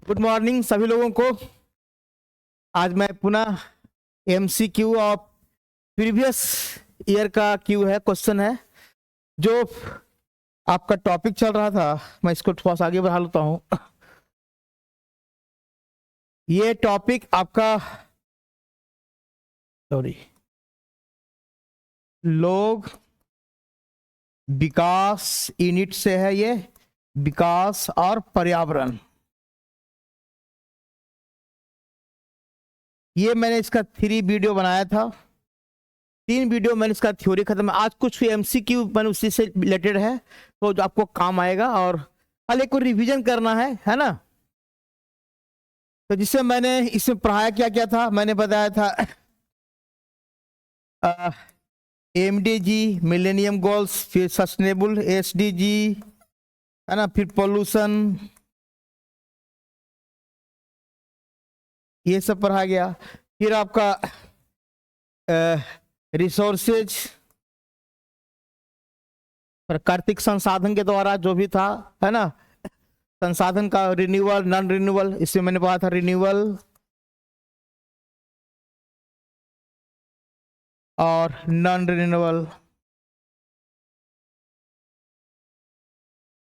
Good morning सभी लोगों को। आज मैं पुनः एमसीक्यू और प्रीवियस ईयर का क्यू है, क्वेश्चन है जो आपका टॉपिक चल रहा था। मैं इसको थोड़ा सा आगे बढ़ा लेता हूं। ये टॉपिक आपका लोग विकास यूनिट से है। ये विकास और पर्यावरण, ये मैंने इसका 3 वीडियो बनाया था। 3 वीडियो मैंने इसका थ्योरी खत्म। आज कुछ एमसीक्यू मैंने उसी से रिलेटेड है तो जो आपको काम आएगा, और कल एक को रिवीजन करना है ना। तो जिससे मैंने इसमें पढ़ाया क्या क्या था, मैंने बताया था एमडीजी मिलेनियम गोल्स, फिर सस्टेनेबल एसडीजी है ना, फिर पोल्यूशन, ये सब पढ़ा गया। फिर आपका रिसोर्सेज, प्राकृतिक संसाधन के द्वारा जो भी था है ना, संसाधन का रिन्यूअल, नॉन रिन्यूअल, इसमें मैंने पढ़ा था रिन्यूअल और नॉन रिन्यूअल,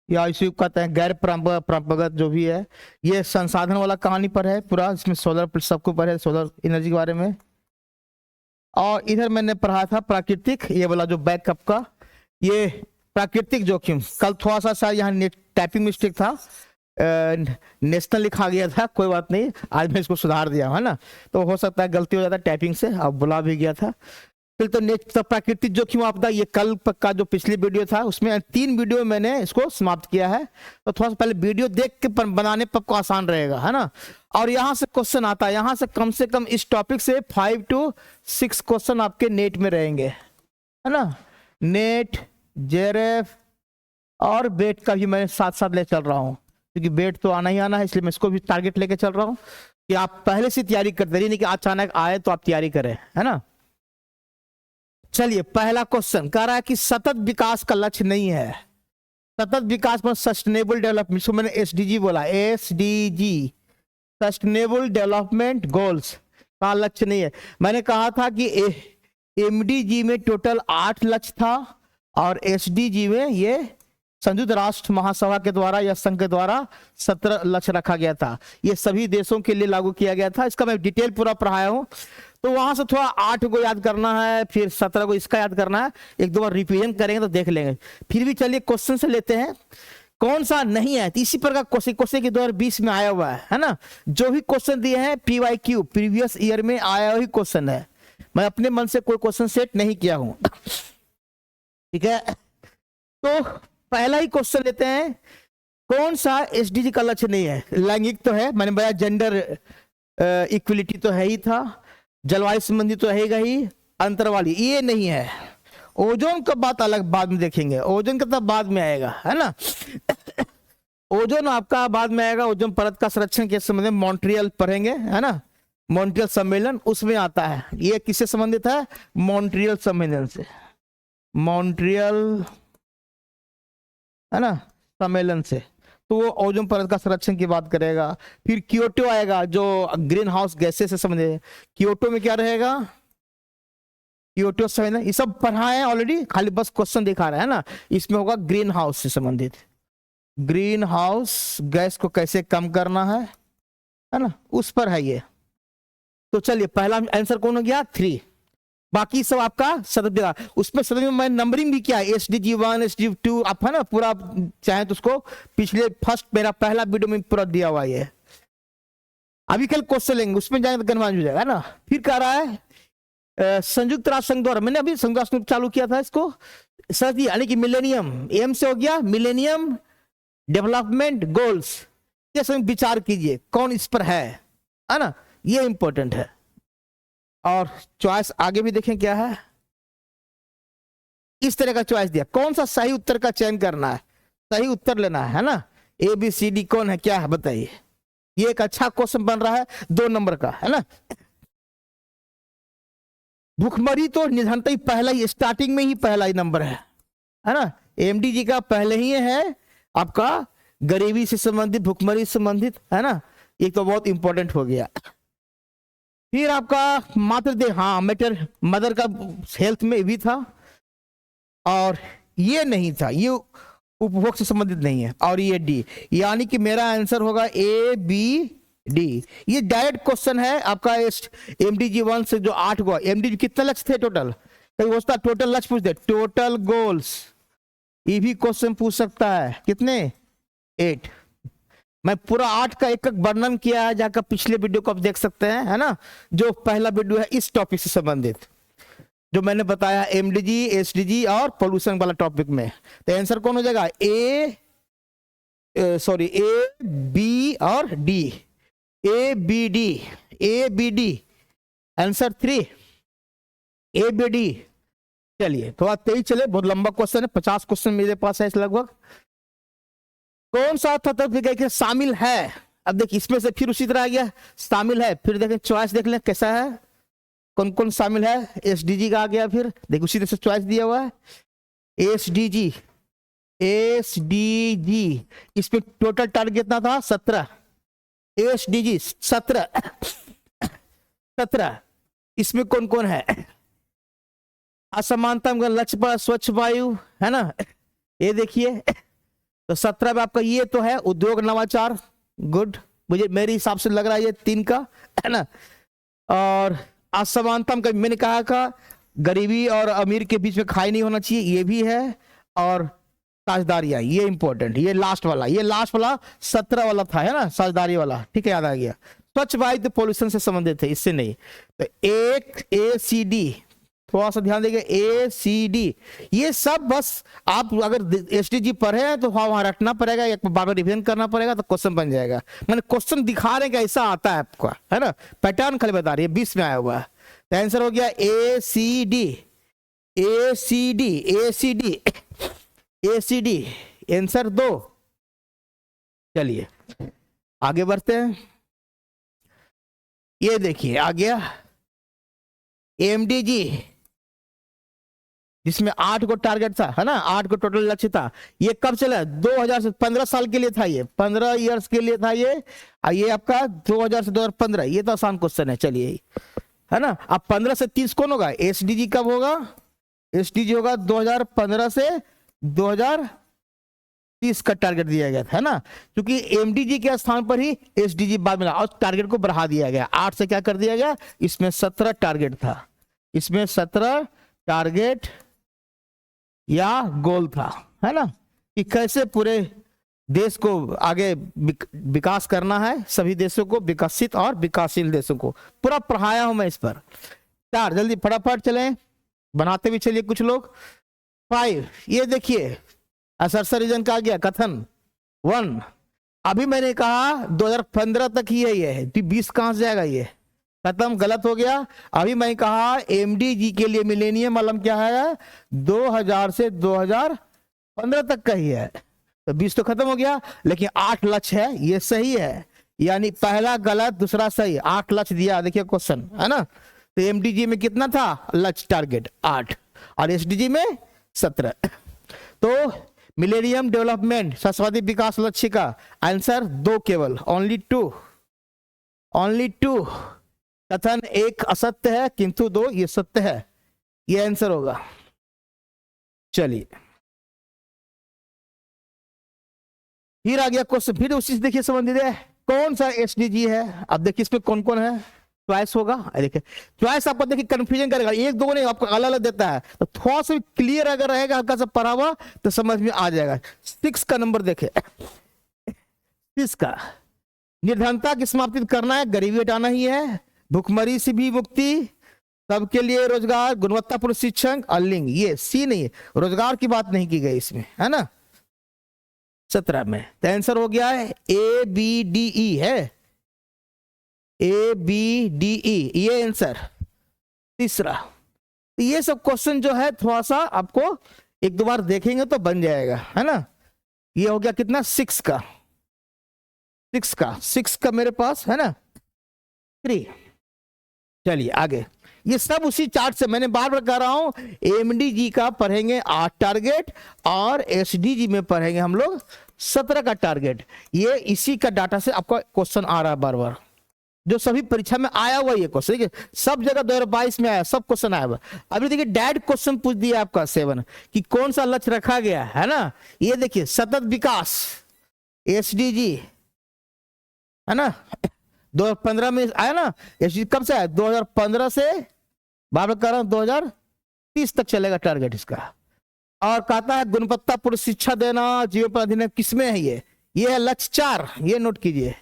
या इसी कहते हैं गैर परंपरागत जो भी है। ये संसाधन वाला कहानी पर है पूरा, इसमें सोलर सबको पर है, सोलर एनर्जी के बारे में। और इधर मैंने पढ़ा था प्राकृतिक, ये वाला जो बैकअप का, ये प्राकृतिक जोखिम। कल थोड़ा सा शायद यहाँ टाइपिंग मिस्टेक था, नेशनल लिखा गया था, कोई बात नहीं, आज मैं इसको सुधार दिया है ना। तो हो सकता है गलती हो जाता है टाइपिंग से, अब बुला भी गया था। फिर तो नेक्स्ट प्राकृतिक जोखिम आपदा, ये कल का जो पिछली वीडियो था उसमें 3 वीडियो मैंने इसको समाप्त किया है। तो थोड़ा सा पहले वीडियो देख के बनाने पर आपको आसान रहेगा है ना। और यहाँ से क्वेश्चन आता है, यहाँ से कम इस टॉपिक से 5 to 6 क्वेश्चन आपके नेट में रहेंगे है ना। नेट, जेआरएफ और बेट का भी मैं साथ साथ ले चल रहा हूँ, क्योंकि बेट तो आना ही आना है, इसलिए मैं इसको भी टारगेट लेके चल रहा हूँ कि आप पहले से तैयारी करते रहिए, नहीं कि अचानक आए तो आप तैयारी करें है ना। चलिए, पहला क्वेश्चन कह रहा है कि सतत विकास का लक्ष्य नहीं है। सतत विकास में सस्टेनेबल डेवलपमेंट, इसको मैंने एसडीजी बोला, एसडीजी सस्टेनेबल डेवलपमेंट गोल्स का लक्ष्य नहीं है। मैंने कहा था कि एमडीजी में टोटल 8 लक्ष्य था और एसडीजी में ये संयुक्त राष्ट्र महासभा के द्वारा या संघ के द्वारा 17 लक्ष्य रखा गया था। ये सभी देशों के लिए लागू किया गया था। इसका मैं डिटेल पूरा पढ़ाया हूं, तो वहां से थोड़ा 8 को याद करना है, फिर 17 को इसका याद करना है। एक दो बार रिवीजन करेंगे तो देख लेंगे। फिर भी चलिए क्वेश्चन से लेते हैं, कौन सा नहीं है। इसी प्रकार क्वेश्चन की 2020 में आया हुआ है ना। जो भी क्वेश्चन दिए हैं पीवाईक्यू, प्रीवियस ईयर में आया हुआ क्वेश्चन है। मैं अपने मन से कोई क्वेश्चन सेट नहीं किया हूं, ठीक है। तो पहला ही क्वेश्चन लेते हैं, कौन सा एसडीजी का लक्ष्य नहीं है। लैंगिक तो है, मैंने बताया जेंडर इक्वलिटी तो है ही था, जलवायु संबंधी तो रहेगा ही, अंतरवाली ये नहीं है। ओजोन का बात अलग बाद में देखेंगे, ओजोन का तब बाद में आएगा है ना। ओजोन आपका बाद में आएगा। ओजोन परत का संरक्षण के संबंध में मॉन्ट्रियल पढ़ेंगे है ना, मॉन्ट्रियल सम्मेलन उसमें आता है। ये किससे संबंधित है, मॉन्ट्रियल सम्मेलन से, मॉन्ट्रियल है ना सम्मेलन से। तो वो ओजोन परत का संरक्षण की बात करेगा। फिर क्योटो आएगा जो ग्रीन हाउस गैसेस से संबंधित। क्योटो में क्या रहेगा, क्योटो सम्मेलन, ये सब पढ़ा है ऑलरेडी, खाली बस क्वेश्चन दिखा रहा है ना। इसमें होगा ग्रीन हाउस से संबंधित, ग्रीन हाउस गैस को कैसे कम करना है ना, उस पर है ये। तो चलिए पहला आंसर कौन हो गया, 3। बाकी सब आपका सतत विकास, उसमें सतत में मैं नंबरिंग भी किया, एसडीजी 1, एसडीजी 2, आप है ना पूरा चाहे तो उसको पिछले फर्स्ट मेरा पहला वीडियो में पूरा दिया हुआ है। अभी कल क्वेश्चन लेंगे, उसमें जाएंगे तो कन्फ्यूज हो जाएगा ना। फिर कह रहा है संयुक्त राष्ट्र संघ द्वारा, मैंने अभी संयुक्त राष्ट्र चालू किया था इसको सर, यानी कि मिलेनियम, एम से हो गया मिलेनियम डेवलपमेंट गोल्स, ये सब विचार कीजिए कौन इस पर है ना, ये इंपॉर्टेंट है। और चॉइस आगे भी देखें क्या है, इस तरह का चॉइस दिया, कौन सा सही उत्तर का चयन करना है, सही उत्तर लेना है ना। ABCD कौन है, क्या है बताइए। ये एक अच्छा क्वेश्चन बन रहा है 2 नंबर का है ना। भुखमरी तो निधनता ही पहला ही, स्टार्टिंग में ही पहला ही नंबर है ना। एमडीजी का पहले ही है आपका गरीबी से संबंधित, भुखमरी से संबंधित है ना। एक तो बहुत इंपॉर्टेंट हो गया। फिर आपका मातृ देह, हाँ मैटर मदर का हेल्थ में भी था, और ये नहीं था, ये उपभोग से संबंधित नहीं है, और ये डी, यानी कि मेरा आंसर होगा ए बी डी। ये डायरेक्ट क्वेश्चन है आपका एमडीजी 1 से जो 8 को, एमडीजी कितने लक्ष्य थे टोटल, कहीं उसका टोटल लक्ष्य पूछ दे, टोटल गोल्स, ये भी क्वेश्चन पूछ सकता है, कितने 8। मैं पूरा 8 का एक वर्णन किया है, जाकर पिछले वीडियो को आप देख सकते हैं, है ना, जो पहला वीडियो है इस टॉपिक से संबंधित, जो मैंने बताया एमडीजी, एसडीजी और पोल्यूशन वाला टॉपिक में। तो आंसर कौन हो जाएगा, ए बी और D, A B D, A B D, answer 3 A B D. चलिए थोड़ा तेज चले, बहुत लंबा क्वेश्चन है, 50 क्वेश्चन मेरे पास है लगभग। कौन सा तत्व शामिल है, अब देखिए इसमें से फिर उसी तरह आ गया शामिल है, फिर देखें चॉइस देख लें कैसा है, कौन कौन शामिल है, एसडीजी का आ गया, फिर देखिए उसी तरह से चॉइस दिया हुआ है, एसडीजी, एसडीजी, इसमें टोटल टारगेट कितना था 17, एसडीजी 17, इसमें कौन कौन है, असमानता लक्ष्य पर स्वच्छ वायु, है ना, ये देखिए, तो 17 में आपका ये तो है उद्योग नवाचार, गुड, मुझे मेरे हिसाब से लग रहा है ये 3 का, है ना, और असमानता का मैंने कहा था गरीबी और अमीर के बीच में खाई नहीं होना चाहिए, ये भी है, और साझेदारियां, ये इंपॉर्टेंट, ये लास्ट वाला 17 वाला था, है ना, साझेदारी वाला, ठीक है, याद आ गया। स्वच्छ वायु तो पॉल्यूशन से संबंधित है, इससे नहीं। तो एक ACD, थोड़ा सा ध्यान देंगे, ACD, ये सब बस आप अगर एसडीजी पढ़े हैं तो वहां रटना पड़ेगा, एक बार रिवीजन करना पड़ेगा, तो क्वेश्चन बन जाएगा। मैंने क्वेश्चन दिखा रहे हैं ऐसा आता है आपका, है ना, पैटर्न खाली बता रही है, 20 में आया हुआ है। तो आंसर हो गया ACD, ACD, ACD, ACD, answer 2। चलिए आगे बढ़ते हैं, ये देखिए आ गया एमडीजी, जिसमें 8 को टारगेट था, है ना, 8 को टोटल लक्ष्य था। ये कब चला, 2000 से 15 साल के लिए था, ये 15 इयर्स के लिए था ये आपका 2000 से 2015, ये तो आसान क्वेश्चन है। चलिए, है ना, अब 15 से 30 कौन होगा, एसडीजी कब होगा, एसडीजी होगा 2015 से 2030 का टारगेट दिया गया था, है ना, क्योंकि एमडीजी के स्थान पर ही एसडीजी बाद में, और टारगेट को बढ़ा दिया गया, 8 से क्या कर दिया गया, इसमें 17 टारगेट था, इसमें 17 टारगेट या गोल था, है ना, कि कैसे पूरे देश को आगे विकास करना है, सभी देशों को, विकसित और विकासशील देशों को, पूरा पढ़ाया हूं मैं इस पर। 4 जल्दी फटाफट चलें, बनाते भी चलिए कुछ लोग। 5 ये देखिए असरसर रीजन का आ गया कथन 1, अभी मैंने कहा 2015 तक ही है, ये 20 कहां से जाएगा, ये खत्म, गलत हो गया। अभी मैं कहा एमडीजी के लिए मिलेनियम मालूम क्या है, 2000 से 2015 तक का ही है, तो 20 तो खत्म हो गया, लेकिन 8 लक्ष्य है, ये सही है, यानी पहला गलत दूसरा सही, 8 लक्ष्य दिया, देखिए क्वेश्चन, है ना। तो एमडीजी में कितना था लक्ष्य टारगेट 8, और एसडीजी में 17। तो मिलेनियम डेवलपमेंट शाश्वत विकास लक्ष्य का आंसर 2 केवल, ओनली 2। कथन 1 असत्य है किंतु 2 ये सत्य है, ये आंसर होगा। चलिए फिर आ गया क्वेश्चन, फिर उसी से देखिए संबंधित है, कौन सा एसडीजी है। अब देखिए इसमें कौन कौन है, चॉइस होगा, देखिए चॉइस आपको देखिए कंफ्यूजन करेगा, 1-2 नहीं आपको अलग अलग देता है, तो थोड़ा सा क्लियर अगर रहेगा, हल्का सा पढ़ा हुआ तो समझ में आ जाएगा। 6 का नंबर देखे, 6 का निर्धनता की समाप्ति करना है, गरीबी हटाना ही है, भुखमरी से भी मुक्ति, सबके लिए रोजगार, गुणवत्तापूर्ण शिक्षण और लिंग, ये सी नहीं है, रोजगार की बात नहीं की गई इसमें, है ना। 17 में तो आंसर हो गया है ABDE है, ABDE ये आंसर। तीसरा, तो ये सब क्वेश्चन जो है थोड़ा सा आपको 1-2 बार देखेंगे तो बन जाएगा, है ना। ये हो गया कितना 6 का, 6 का मेरे पास है ना 3। चलिए आगे, ये सब उसी चार्ट से, मैंने बार बार कह रहा हूं एमडीजी का पढ़ेंगे 8 टारगेट और एसडीजी में पढ़ेंगे हम लोग 17 का टारगेट। ये इसी का डाटा से आपका क्वेश्चन आ रहा है बार बार, जो सभी परीक्षा में आया हुआ ये क्वेश्चन, देखिए सब जगह 2022 में आया, सब क्वेश्चन आया हुआ। अभी देखिए डायरेक्ट क्वेश्चन पूछ दिया आपका 7 कि कौन सा लक्ष्य रखा गया है ना। ये देखिए सतत विकास एसडीजी है ना, 2015 में आया ना। एसडीजी कब से आया? 2015 से बार कर रहा हूं 2030 तक चलेगा टारगेट इसका। और कहता है गुणवत्तापूर्ण शिक्षा देना जीवन पर अधीन, किसमें है ये है लक्ष्य 4, ये नोट कीजिए।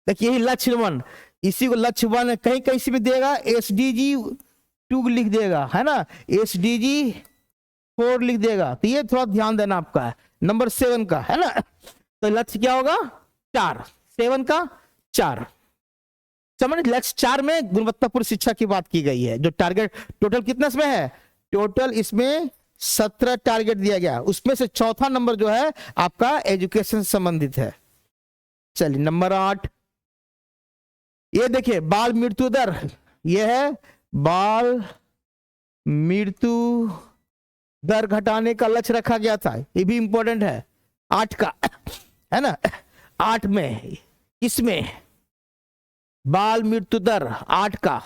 देखिए यही लक्ष्य 1, इसी को लक्ष्य 1 कहीं कहीं से भी देगा, एसडीजी 2 लिख देगा है ना, एसडीजी 4 लिख देगा। तो ये थोड़ा ध्यान देना आपका है, नंबर 7 का है ना। तो लक्ष्य क्या होगा? 4, 7 का 4। समझ, लक्ष्य 4 में गुणवत्तापूर्ण शिक्षा की बात की गई है। जो टारगेट टोटल कितना इसमें है? टोटल इसमें 17 टारगेट दिया गया, उसमें से चौथा नंबर जो है आपका एजुकेशन से संबंधित है। चलिए नंबर 8, ये देखिए बाल मृत्यु दर, ये है बाल मृत्यु दर घटाने का लक्ष्य रखा गया था, ये भी इंपॉर्टेंट है 8 का है ना। 8 में किसमें बाल मृत्यु दर 8 का,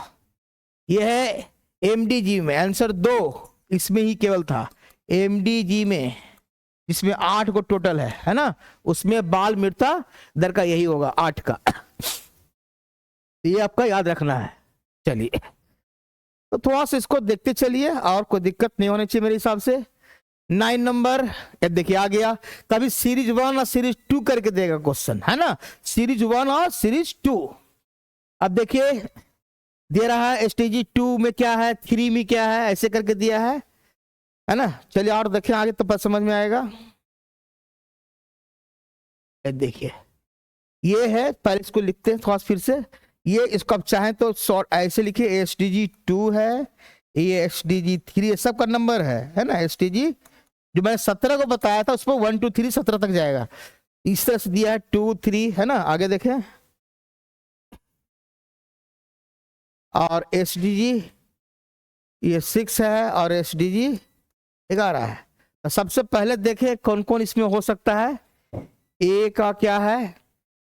यह है एमडीजी में। आंसर 2 इसमें ही केवल था, एमडीजी में, जिसमें 8 को टोटल है ना, उसमें बाल मृत्यु दर का यही होगा 8 का। ये आपका याद रखना है। चलिए तो थोड़ा सा इसको देखते चलिए, और कोई दिक्कत नहीं होनी चाहिए मेरे हिसाब से। 9 नंबर, ये देखिए आ गया। कभी सीरीज 1 और सीरीज 2 करके देगा क्वेश्चन है ना, सीरीज 1 और सीरीज 2। अब देखिए दे रहा है एसटीजी 2 में क्या है, 3 में क्या है, ऐसे करके दिया है ना। चलिए और देखें आगे तो समझ में आएगा। देखिए ये है, पहले इसको लिखते हैं थोड़ा फिर से। ये इसको आप चाहें तो शॉर्ट ऐसे लिखिए, एसटीजी 2 है, ये एसटीजी 3 है, सबका नंबर है ना। एसटीजी जो मैंने 17 को बताया था, उसमें 1 2 3 17 तक जाएगा, इस तरह से दिया है 2 3 है ना। आगे देखें, और एसडीजी ये 6 है और एसडीजी 11 है। तो सबसे पहले देखें कौन कौन इसमें हो सकता है। ए का क्या है?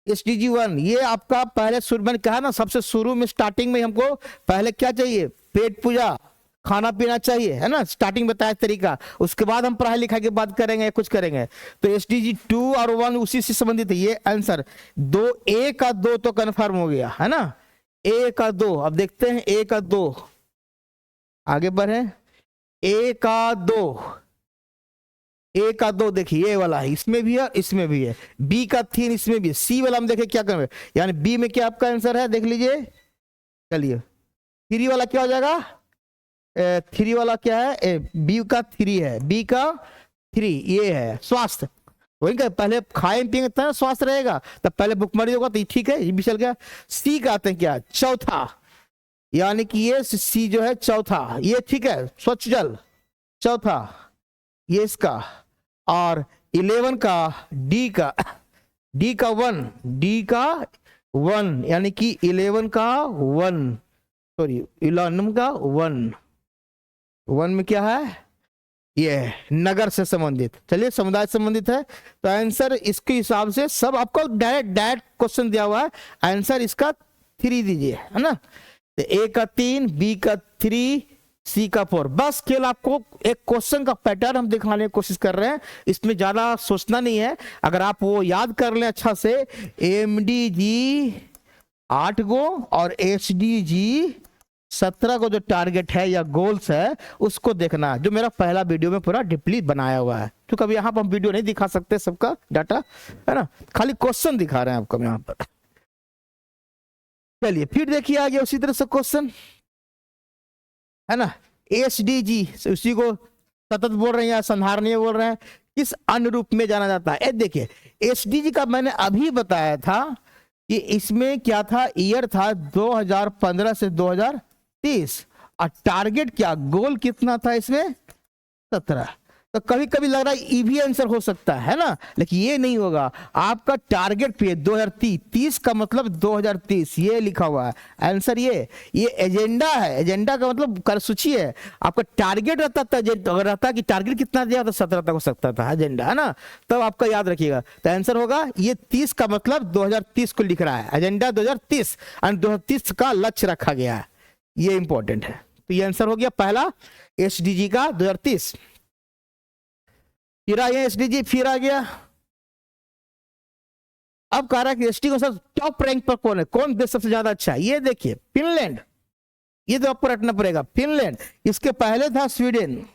एसडीजी 1, ये आपका पहले शुरू में कहा ना, सबसे शुरू में स्टार्टिंग में हमको पहले क्या चाहिए? पेट पूजा, खाना पीना चाहिए है ना, स्टार्टिंग बताया तरीका। उसके बाद हम पढ़ाई लिखाई की बात करेंगे, कुछ करेंगे। तो एसडीजी 2 और 1 उसी से संबंधित है। ये आंसर 2, ए का 2 तो कंफर्म हो गया है ना, ए का 2। अब देखते हैं ए का 2, आगे बढ़े। ए का 2, ए का 2 देखिए ये वाला है, इसमें भी है इसमें भी है। बी का 3 इसमें भी है। सी वाला हम देखें क्या करेंगे, यानी बी में क्या आपका आंसर है देख लीजिए। चलिए 3 वाला क्या हो जाएगा? 3 वाला क्या है? बी का 3 है, बी का 3 ये है स्वास्थ्य। वही क्या, पहले खाए पिएंगे तब स्वास्थ्य रहेगा, तब पहले भुखमरी होगा, तो ठीक है ये भी चल गया। सी का आते हैं क्या? चौथा, यानी कि ये सी जो है चौथा, ये ठीक है, स्वच्छ जल चौथा ये इसका। और 11 का डी का 1, डी का 1, यानी कि 11 का 1, सॉरी 11 का 1 में क्या है? ये नगर से संबंधित, चलिए समुदाय से संबंधित है। तो आंसर इसके हिसाब से सब आपको डायरेक्ट क्वेश्चन दिया हुआ है, आंसर इसका 3 दीजिए है ना। तो ए का 3, बी का 3, सी का 4। बस केवल आपको एक क्वेश्चन का पैटर्न हम दिखाने की कोशिश कर रहे हैं, इसमें ज्यादा सोचना नहीं है। अगर आप वो याद कर लें अच्छा से, एमडीजी 8 गो और एसडीजी 17 को जो टारगेट है या गोल्स है उसको देखना, जो मेरा पहला वीडियो में पूरा डीपली बनाया हुआ है। क्योंकि अभी यहाँ पर हम वीडियो नहीं दिखा सकते सबका डाटा है ना, खाली क्वेश्चन दिखा रहे हैं आपको यहाँ पर। चलिए फिर देखिए आगे उसी तरह से क्वेश्चन है ना। एसडीजी उसी को सतत बोल रहे हैं या संधारणीय बोल रहे हैं, किस अन्य रूप में जाना जाता है? देखिए एसडीजी का मैंने अभी बताया था कि इसमें क्या था, ईयर था 2015 से 2030, और टारगेट क्या, गोल कितना था इसमें? 17। तो कभी कभी लग रहा है ई भी आंसर हो सकता है ना, लेकिन ये नहीं होगा। आपका टारगेट पे 2030 का मतलब 2030 ये लिखा हुआ है आंसर। ये एजेंडा है, एजेंडा का मतलब कार्यसूची है। आपका टारगेट रहता था, अगर रहता कि टारगेट कितना दिया तो 17 तक हो सकता था एजेंडा, है ना, तब आपका याद रखिएगा। तो आंसर होगा ये 30 का मतलब 2030 को लिख रहा है, एजेंडा 2030 और 2030 का लक्ष्य रखा गया है, ये इंपॉर्टेंट है। तो ये आंसर हो गया पहला एसडीजी का 2030। फिर आया एसडीजी, फिर आ गया। अब कह रहा है कि एसडी को सर टॉप रैंक पर कौन है, कौन देश सबसे ज्यादा अच्छा है। ये देखिए फिनलैंड, ये तो आपको रटना पड़ेगा फिनलैंड। इसके पहले था स्वीडन,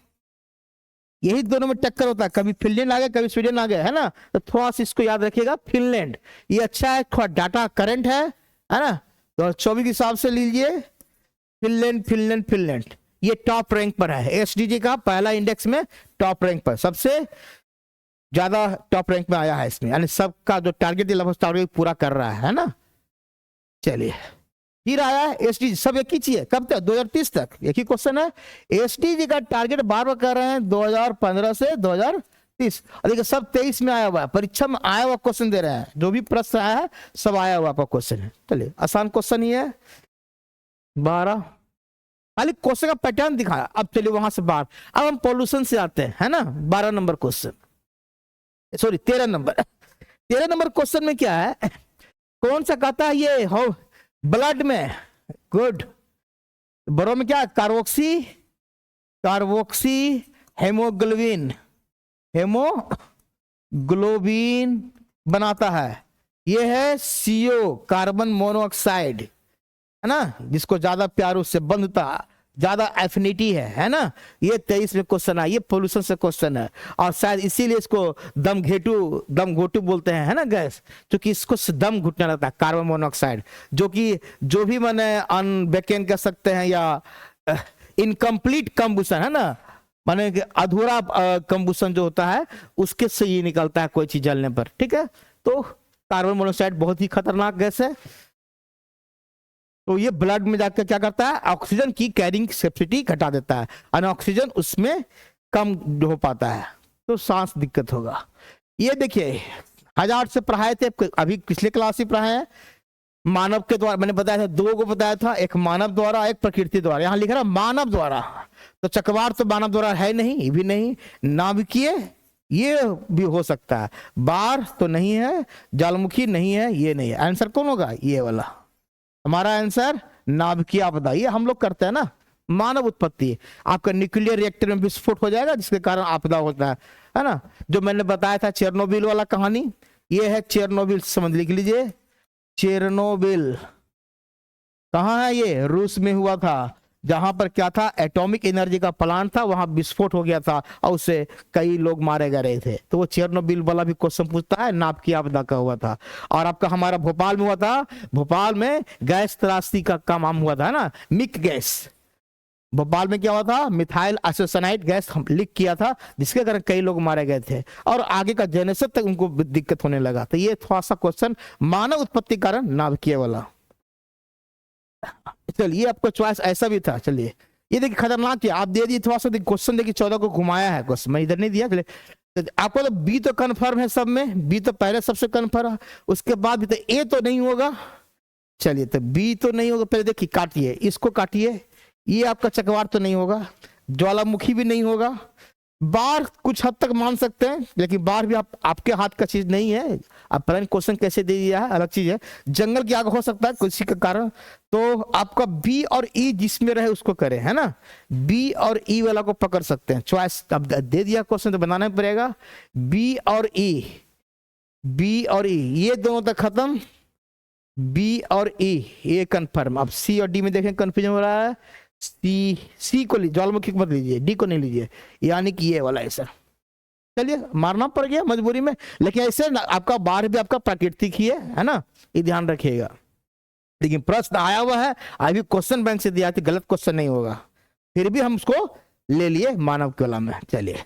यही दोनों में टक्कर होता है, कभी फिनलैंड आ गया कभी स्वीडन आ गया, है ना। तो थोड़ा सा इसको याद रखिएगा, फिनलैंड ये अच्छा है, थोड़ा डाटा करंट है ना। तो 24 के हिसाब से लीजिए फिनलैंड फिनलैंड फिनलैंड ये टॉप रैंक पर है, एसडीजी का पहला इंडेक्स में टॉप रैंक पर, सबसे ज्यादा टॉप रैंक में आया है इसमें, यानी सबका जो टारगेट लगभग टारगेट पूरा कर रहा है ना। चलिए फिर आया है एसडीजी, सब एक ही चीज है, कब तक 2030 तक एक ही क्वेश्चन है। एसडीजी का टारगेट बार बार कर रहे हैं 2015 से 2030, देखिए सब 23 में आया हुआ है, परीक्षा में आया हुआ क्वेश्चन दे रहे हैं, जो भी प्रश्न आया है सब आया हुआ आपका क्वेश्चन है। चलिए आसान क्वेश्चन ही है 12, खाली क्वेश्चन का पैटर्न दिखाया। अब चलिए वहां से बाहर, अब हम पॉल्यूशन से आते हैं, है ना। 12 number question, sorry 13 number. 13 number question में क्या है, कौन सा कहता है ये हो ब्लड में, गुड, बड़ों में क्या कार्बोक्सी हेमोग्लोबिन, हेमोग्लोबिन बनाता है। ये है CO कार्बन मोनोऑक्साइड, है ना, जिसको ज्यादा प्यार उससे बंधता, ज्यादा एफिनिटी है ना। ये 23 में क्वेश्चन है, ये पोल्यूशन से क्वेश्चन है, और शायद इसीलिए इसको दम घोटू बोलते हैं, है ना गैस, क्योंकि इसको दम घुटना लगता है कार्बन मोनोऑक्साइड, जो कि जो भी मैंने अनबेकेन कह सकते हैं या इनकम्प्लीट कंबुशन, है ना, माने अधूरा कंबुशन जो होता है उसके से ये निकलता है कोई चीज जलने पर, ठीक है। तो कार्बन मोनोऑक्साइड बहुत ही खतरनाक गैस है। तो ये ब्लड में जाकर क्या करता है, ऑक्सीजन की कैरिंग कैपेसिटी घटा देता है, और ऑक्सीजन उसमें कम हो पाता है, तो सांस दिक्कत होगा। ये देखिए 1000 से पढ़ाए थे, अभी पिछले क्लास ही पढ़ाए हैं। मानव के द्वारा मैंने बताया था, दो को बताया था, एक मानव द्वारा एक प्रकृति द्वारा। यहां लिख रहा मानव द्वारा, तो चक्रवात तो मानव द्वारा है नहीं, ये भी नहीं, नाभिकीय ये भी हो सकता है, बाढ़ तो नहीं है, ज्वालामुखी नहीं है, ये नहीं है। आंसर कौन होगा, ये वाला हमारा आंसर नाभिकीय आपदा। ये हम लोग करते हैं ना, मानव उत्पत्ति, आपका न्यूक्लियर रिएक्टर में विस्फोट हो जाएगा जिसके कारण आपदा होता है ना। जो मैंने बताया था चेरनोबिल वाला कहानी, ये है चेरनोबिल, समझ लिख लीजिए। चेरनोबिल कहाँ है, ये रूस में हुआ था, जहां पर क्या था, एटॉमिक एनर्जी का प्लांट था, वहां विस्फोट हो गया था और उससे कई लोग मारे गए थे। तो वो चेरनोबिल वाला भी क्वेश्चन पूछता है, नाभिकीय आपदा का हुआ था। और आपका हमारा भोपाल में हुआ था, भोपाल में गैस त्रासदी का काम हुआ था ना, मिक गैस, भोपाल में क्या हुआ था, मिथाइल आइसोसाइनाइड गैस लीक किया था, जिसके कारण कई लोग मारे गए थे और आगे का जेनेसिस तक उनको दिक्कत होने लगा। तो ये थोड़ा सा क्वेश्चन मानव उत्पत्ति कारण नाभिकीय वाला। चलिए आपका चॉइस ऐसा भी था। चलिए ये देखिए खतरनाक है, आप दे दिए थोड़ा सा क्वेश्चन, देखिए 14 को घुमाया है क्वेश्चन, मैं इधर नहीं दिया। चलिए तो आपको तो बी तो कन्फर्म है, सब में बी तो पहले सबसे कन्फर्म है, उसके बाद भी तो ए तो नहीं होगा। चलिए तो बी तो नहीं होगा, पहले देखिए काटिए, इसको काटिए, ये आपका चक्रवात तो नहीं होगा, ज्वालामुखी भी नहीं होगा, बाढ़ कुछ हद तक मान सकते हैं, लेकिन बाढ़ भी आपके हाथ का चीज नहीं है, आप प्लान क्वेश्चन कैसे दे दिया है अलग चीज है। जंगल की आग हो सकता है किसी के कारण, तो आपका बी और ई जिसमें रहे उसको करें, है ना, बी और ई वाला को पकड़ सकते हैं। चॉइस अब दे दिया क्वेश्चन तो बनाना पड़ेगा, बी और ई, बी और ई ये दोनों तक खत्म, बी और ई ये कंफर्म। अब सी और डी में देखें कंफ्यूजन हो रहा है, सी को लीजिए, ज्वालामुखी को मत लीजिए, डी को नहीं लीजिए, यानी कि ये वाला है सर। चलिए मारना पड़ गया मजबूरी में, लेकिन ऐसे आपका बाढ़ भी आपका प्राकृतिक ही है ना, ये ध्यान रखिएगा। लेकिन प्रश्न आया हुआ है, अभी क्वेश्चन बैंक से दिया था, गलत क्वेश्चन नहीं होगा, फिर भी हम उसको ले लिए मानव कला में। चलिए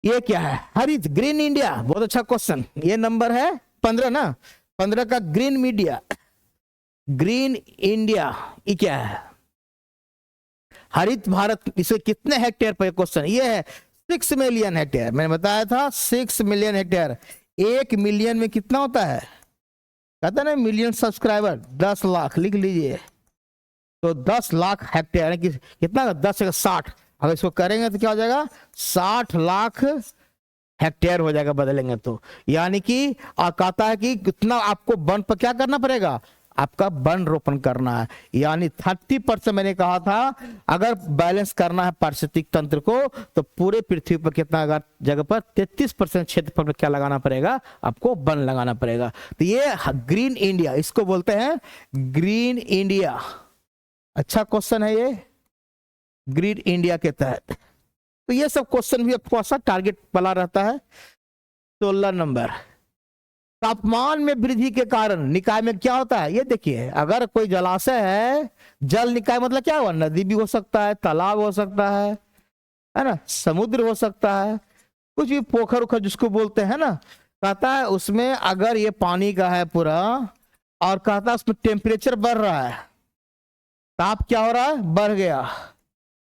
ये क्या है, हरित ग्रीन इंडिया, बहुत अच्छा क्वेश्चन, ये नंबर है 15 ना, 15 का ग्रीन मीडिया, ग्रीन इंडिया ये क्या है, हरित भारत, इसे कितने हेक्टेयर पर क्वेश्चन, ये है 6 मिलियन हेक्टेयर, मैंने बताया था 6 मिलियन हेक्टेयर। 1 मिलियन में कितना होता है, कहता है ना मिलियन सब्सक्राइबर, 10 लाख लिख लीजिए। तो 10 लाख हेक्टेयर यानी कि कितना, 10 से 60, अगर इसको करेंगे तो क्या हो जाएगा, 60 लाख हेक्टेयर हो जाएगा बदलेंगे तो। यानी कि कहता है कि कितना आपको वन पर क्या करना पड़ेगा, आपका वन रोपण करना है। यानी 30% मैंने कहा था, अगर बैलेंस करना है पारिस्थितिक तंत्र को, तो पूरे पृथ्वी पर कितना जगह पर 33% क्षेत्रफल पर क्या लगाना पड़ेगा, आपको वन लगाना पड़ेगा। तो ये ग्रीन इंडिया, इसको बोलते हैं ग्रीन इंडिया। अच्छा क्वेश्चन है ये, ग्रीन इंडिया के तहत। तो ये सब क्वेश्चन भी थोड़ा सा टारगेट वाला रहता है। 16 नंबर, तापमान में वृद्धि के कारण निकाय में क्या होता है, ये देखिए, अगर कोई जलाशय है, जल निकाय मतलब क्या हुआ, नदी भी हो सकता है, तालाब हो सकता है ना, समुद्र हो सकता है, कुछ भी पोखर उखर जिसको बोलते हैं ना, कहता है उसमें अगर ये पानी का है पूरा, और कहता है उसमें टेम्परेचर बढ़ रहा है, ताप क्या हो रहा है, बढ़ गया।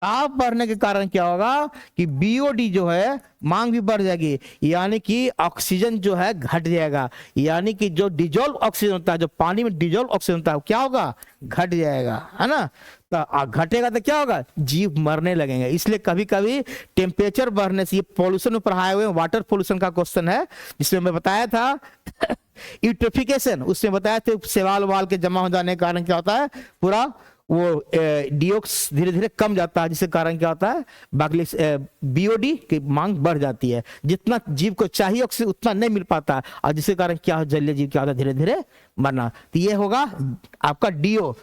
ताप बढ़ने के कारण क्या होगा कि बीओडी जो है मांग भी बढ़ जाएगी, यानी कि ऑक्सीजन जो है घट जाएगा। यानी कि जो डिजोल्व ऑक्सीजन होता है, जो पानी में डिजोल्व ऑक्सीजन होता है, क्या होगा, घट जाएगा, है ना। तो घटेगा तो क्या होगा, जीव मरने लगेंगे। इसलिए कभी कभी टेम्परेचर बढ़ने से, ये पॉल्यूशन में पढ़ाए हुए वाटर पॉल्यूशन का क्वेश्चन है, जिसमें मैं बताया था यूट्रिफिकेशन, उसमें बताया थे शैवाल वाल के जमा हो जाने के कारण क्या होता है, पूरा वो डिओक्स धीरे धीरे कम जाता है, जिसके कारण क्या होता है, बाकी बीओडी की मांग बढ़ जाती है। जितना जीव को चाहिए ऑक्सीजन उतना नहीं मिल पाता है, और जिसके कारण क्या हो, जलीय जीव क्या होता है, धीरे धीरे मरना। तो ये होगा आपका डीओ,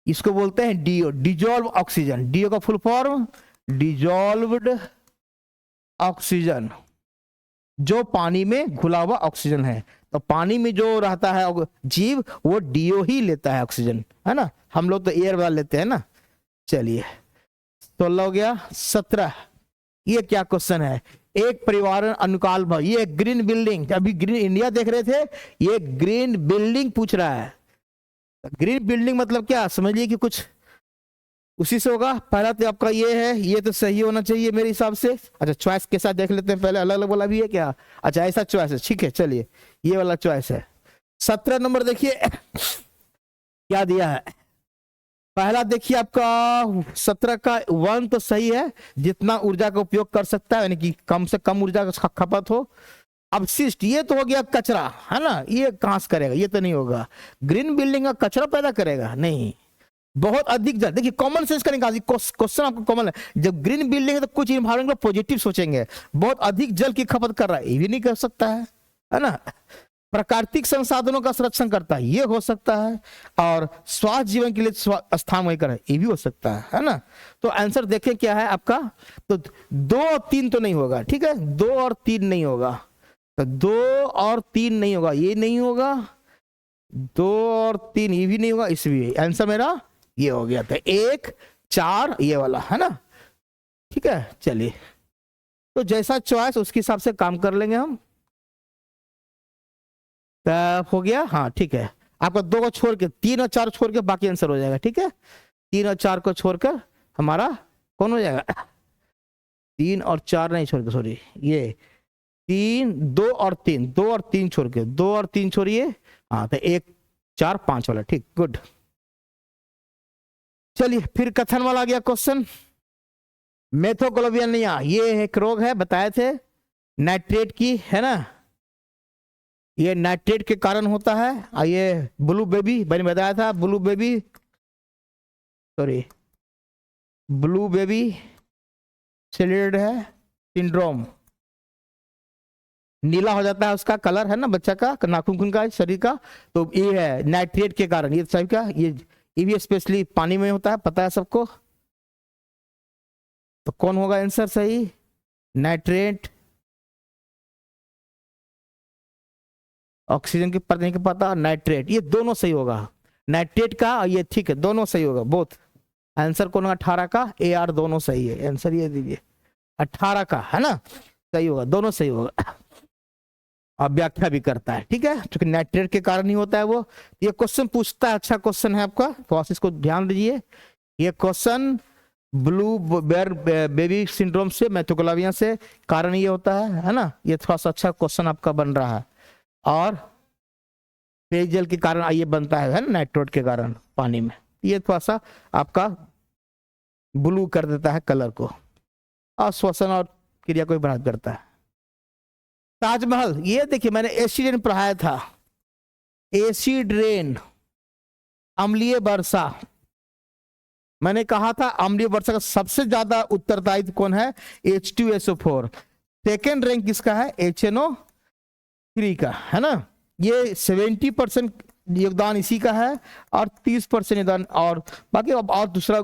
इसको बोलते हैं डीओ, डिजोल्व ऑक्सीजन। डीओ का फुल फॉर्म डिजोल्व्ड ऑक्सीजन, जो पानी में घुला हुआ ऑक्सीजन है। तो पानी में जो रहता है जीव, वो डीओ ही लेता है ऑक्सीजन, है ना, हम लोग तो एयर वाला लेते हैं ना। चलिए 16 हो गया। 17, ये क्या क्वेश्चन है, एक परिवार अनुकाल भाव, ये ग्रीन बिल्डिंग, अभी ग्रीन इंडिया देख रहे थे, ये ग्रीन बिल्डिंग पूछ रहा है। ग्रीन बिल्डिंग मतलब क्या, समझ लीजिए कि कुछ उसी से होगा। पहला तो आपका ये है, ये तो सही होना चाहिए मेरे हिसाब से। अच्छा चॉइस के साथ देख लेते हैं, पहले अलग अलग वाला भी है क्या, अच्छा ऐसा चॉइस है, ठीक है, चलिए ये वाला चॉइस है। 17 नंबर देखिए क्या दिया है। पहला देखिए आपका 17 का 1 तो सही है, जितना ऊर्जा का उपयोग कर सकता है, यानी कि कम से कम ऊर्जा का खपत हो। अपशिष्ट, ये तो हो गया कचरा, है ना, ये कहां से करेगा, ये तो नहीं होगा। ग्रीन बिल्डिंग का कचरा पैदा करेगा, नहीं। बहुत अधिक जल, देखिए कॉमन सेंस का निकाल, क्वेश्चन आपको कॉमन है। जब ग्रीन बिल्डिंग है तो कुछ इन्वायरमेंट पॉजिटिव सोचेंगे। बहुत अधिक जल की खपत कर रहा है, ये भी नहीं कर सकता है ना। प्राकृतिक संसाधनों का संरक्षण करता है, ये हो सकता है। और स्वास्थ्य जीवन के लिए स्थान वही करे, ये भी हो सकता है ना। तो आंसर देखें क्या है आपका, तो 2 और 3 तो नहीं होगा, ठीक है, 2 और 3 नहीं होगा, तो 2 और 3 नहीं होगा, ये नहीं होगा, 2 और 3 ये भी नहीं होगा, इस भी आंसर मेरा ये हो गया था 1 4 ये वाला, है ना, ठीक है। चलिए तो जैसा चॉइस उसके हिसाब से काम कर लेंगे हम। तब हो गया, हाँ ठीक है। आपका 2 को छोड़ के 3 और 4 छोड़ के बाकी आंसर हो जाएगा, ठीक है। 3 और 4 को छोड़कर हमारा कौन हो जाएगा, 3 और 4 नहीं छोड़ के, सॉरी, ये 3 2 और 3, 2 और 3 छोड़ के, 2 और 3 छोड़िए, हाँ तो 1 4 5 वाला, ठीक, गुड। चलिए फिर कथन वाला आ गया क्वेश्चन। मेथोक्लोबियनिया, ये एक रोग है, बताए थे, नाइट्रेट की, है ना, ये नाइट्रेट के कारण होता है। और ये ब्लू बेबी, मैंने बताया था, blue baby, sorry, blue baby सिलेड है सिंड्रोम, नीला हो जाता है उसका कलर, है ना, बच्चा का नाखून का, शरीर का, तो ये है नाइट्रेट के कारण। ये सब क्या, ये भी स्पेशली पानी में होता है, पता है सबको। तो कौन होगा आंसर सही, नाइट्रेट, ऑक्सीजन की परत नहीं पता, नाइट्रेट, ये दोनों सही होगा, नाइट्रेट का और ये, ठीक है, दोनों सही होगा, बोथ। आंसर कौन होगा, 18 का ए आर, दोनों सही है, आंसर ये दीजिए 18 का, है ना, सही होगा, दोनों सही होगा। और व्याख्या भी करता है, ठीक है, क्योंकि नाइट्रेट के कारण ही होता है वो। ये क्वेश्चन पूछता है, अच्छा क्वेश्चन है आपका, तो आप इसको ध्यान दीजिए। ये question blue bear baby syndrome से, मैथोकोलाविया से कारण ये होता है ना। ये थोड़ा सा अच्छा क्वेश्चन आपका बन रहा है। और पेयजल के कारण ये बनता है ना, नाइट्रोट के कारण पानी में, ये थोड़ा सा आपका ब्लू कर देता है कलर को, और श्वसन और क्रिया को भी प्रभावित करता है। ताजमहल, ये देखिए मैंने एसिड रेन पढ़ाया था, एसिड रेन, अम्लीय वर्षा। मैंने कहा था अम्लीय वर्षा का सबसे ज्यादा उत्तरदायित्व कौन है, H2SO4। सेकेंड रैंक किसका है, HNO3 का, है ना। ये 70% योगदान इसी का है, और 30% योगदान और बाकी और दूसरा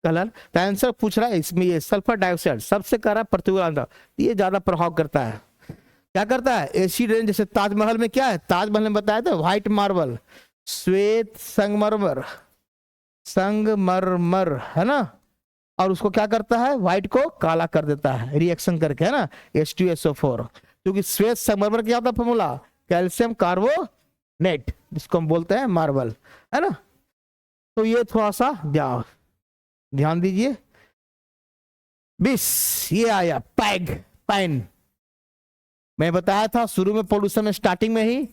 कलर। तो आंसर पूछ रहा है इसमें, ये सल्फर डाइऑक्साइड सबसे कड़ा प्रतिकूल आंसर, ये ज्यादा प्रभाव करता है। क्या करता है, एसिड रेन। जैसे ताजमहल में क्या है, ताजमहल में बताया था व्हाइट मार्बल, श्वेत संगमरमर, संगमरमर, है ना, और उसको क्या करता है, व्हाइट को काला कर देता है रिएक्शन करके, है ना, H2SO4। क्योंकि श्वेत संगमरमर क्या होता है फॉर्मूला, कैल्शियम कार्बोनेट, जिसको हम बोलते हैं मार्बल, है ना। तो ये थोड़ा सा ध्यान दीजिए। 20 ये आया पैग, पैन। मैं बताया था शुरू में पोल्यूशन में, स्टार्टिंग में ही,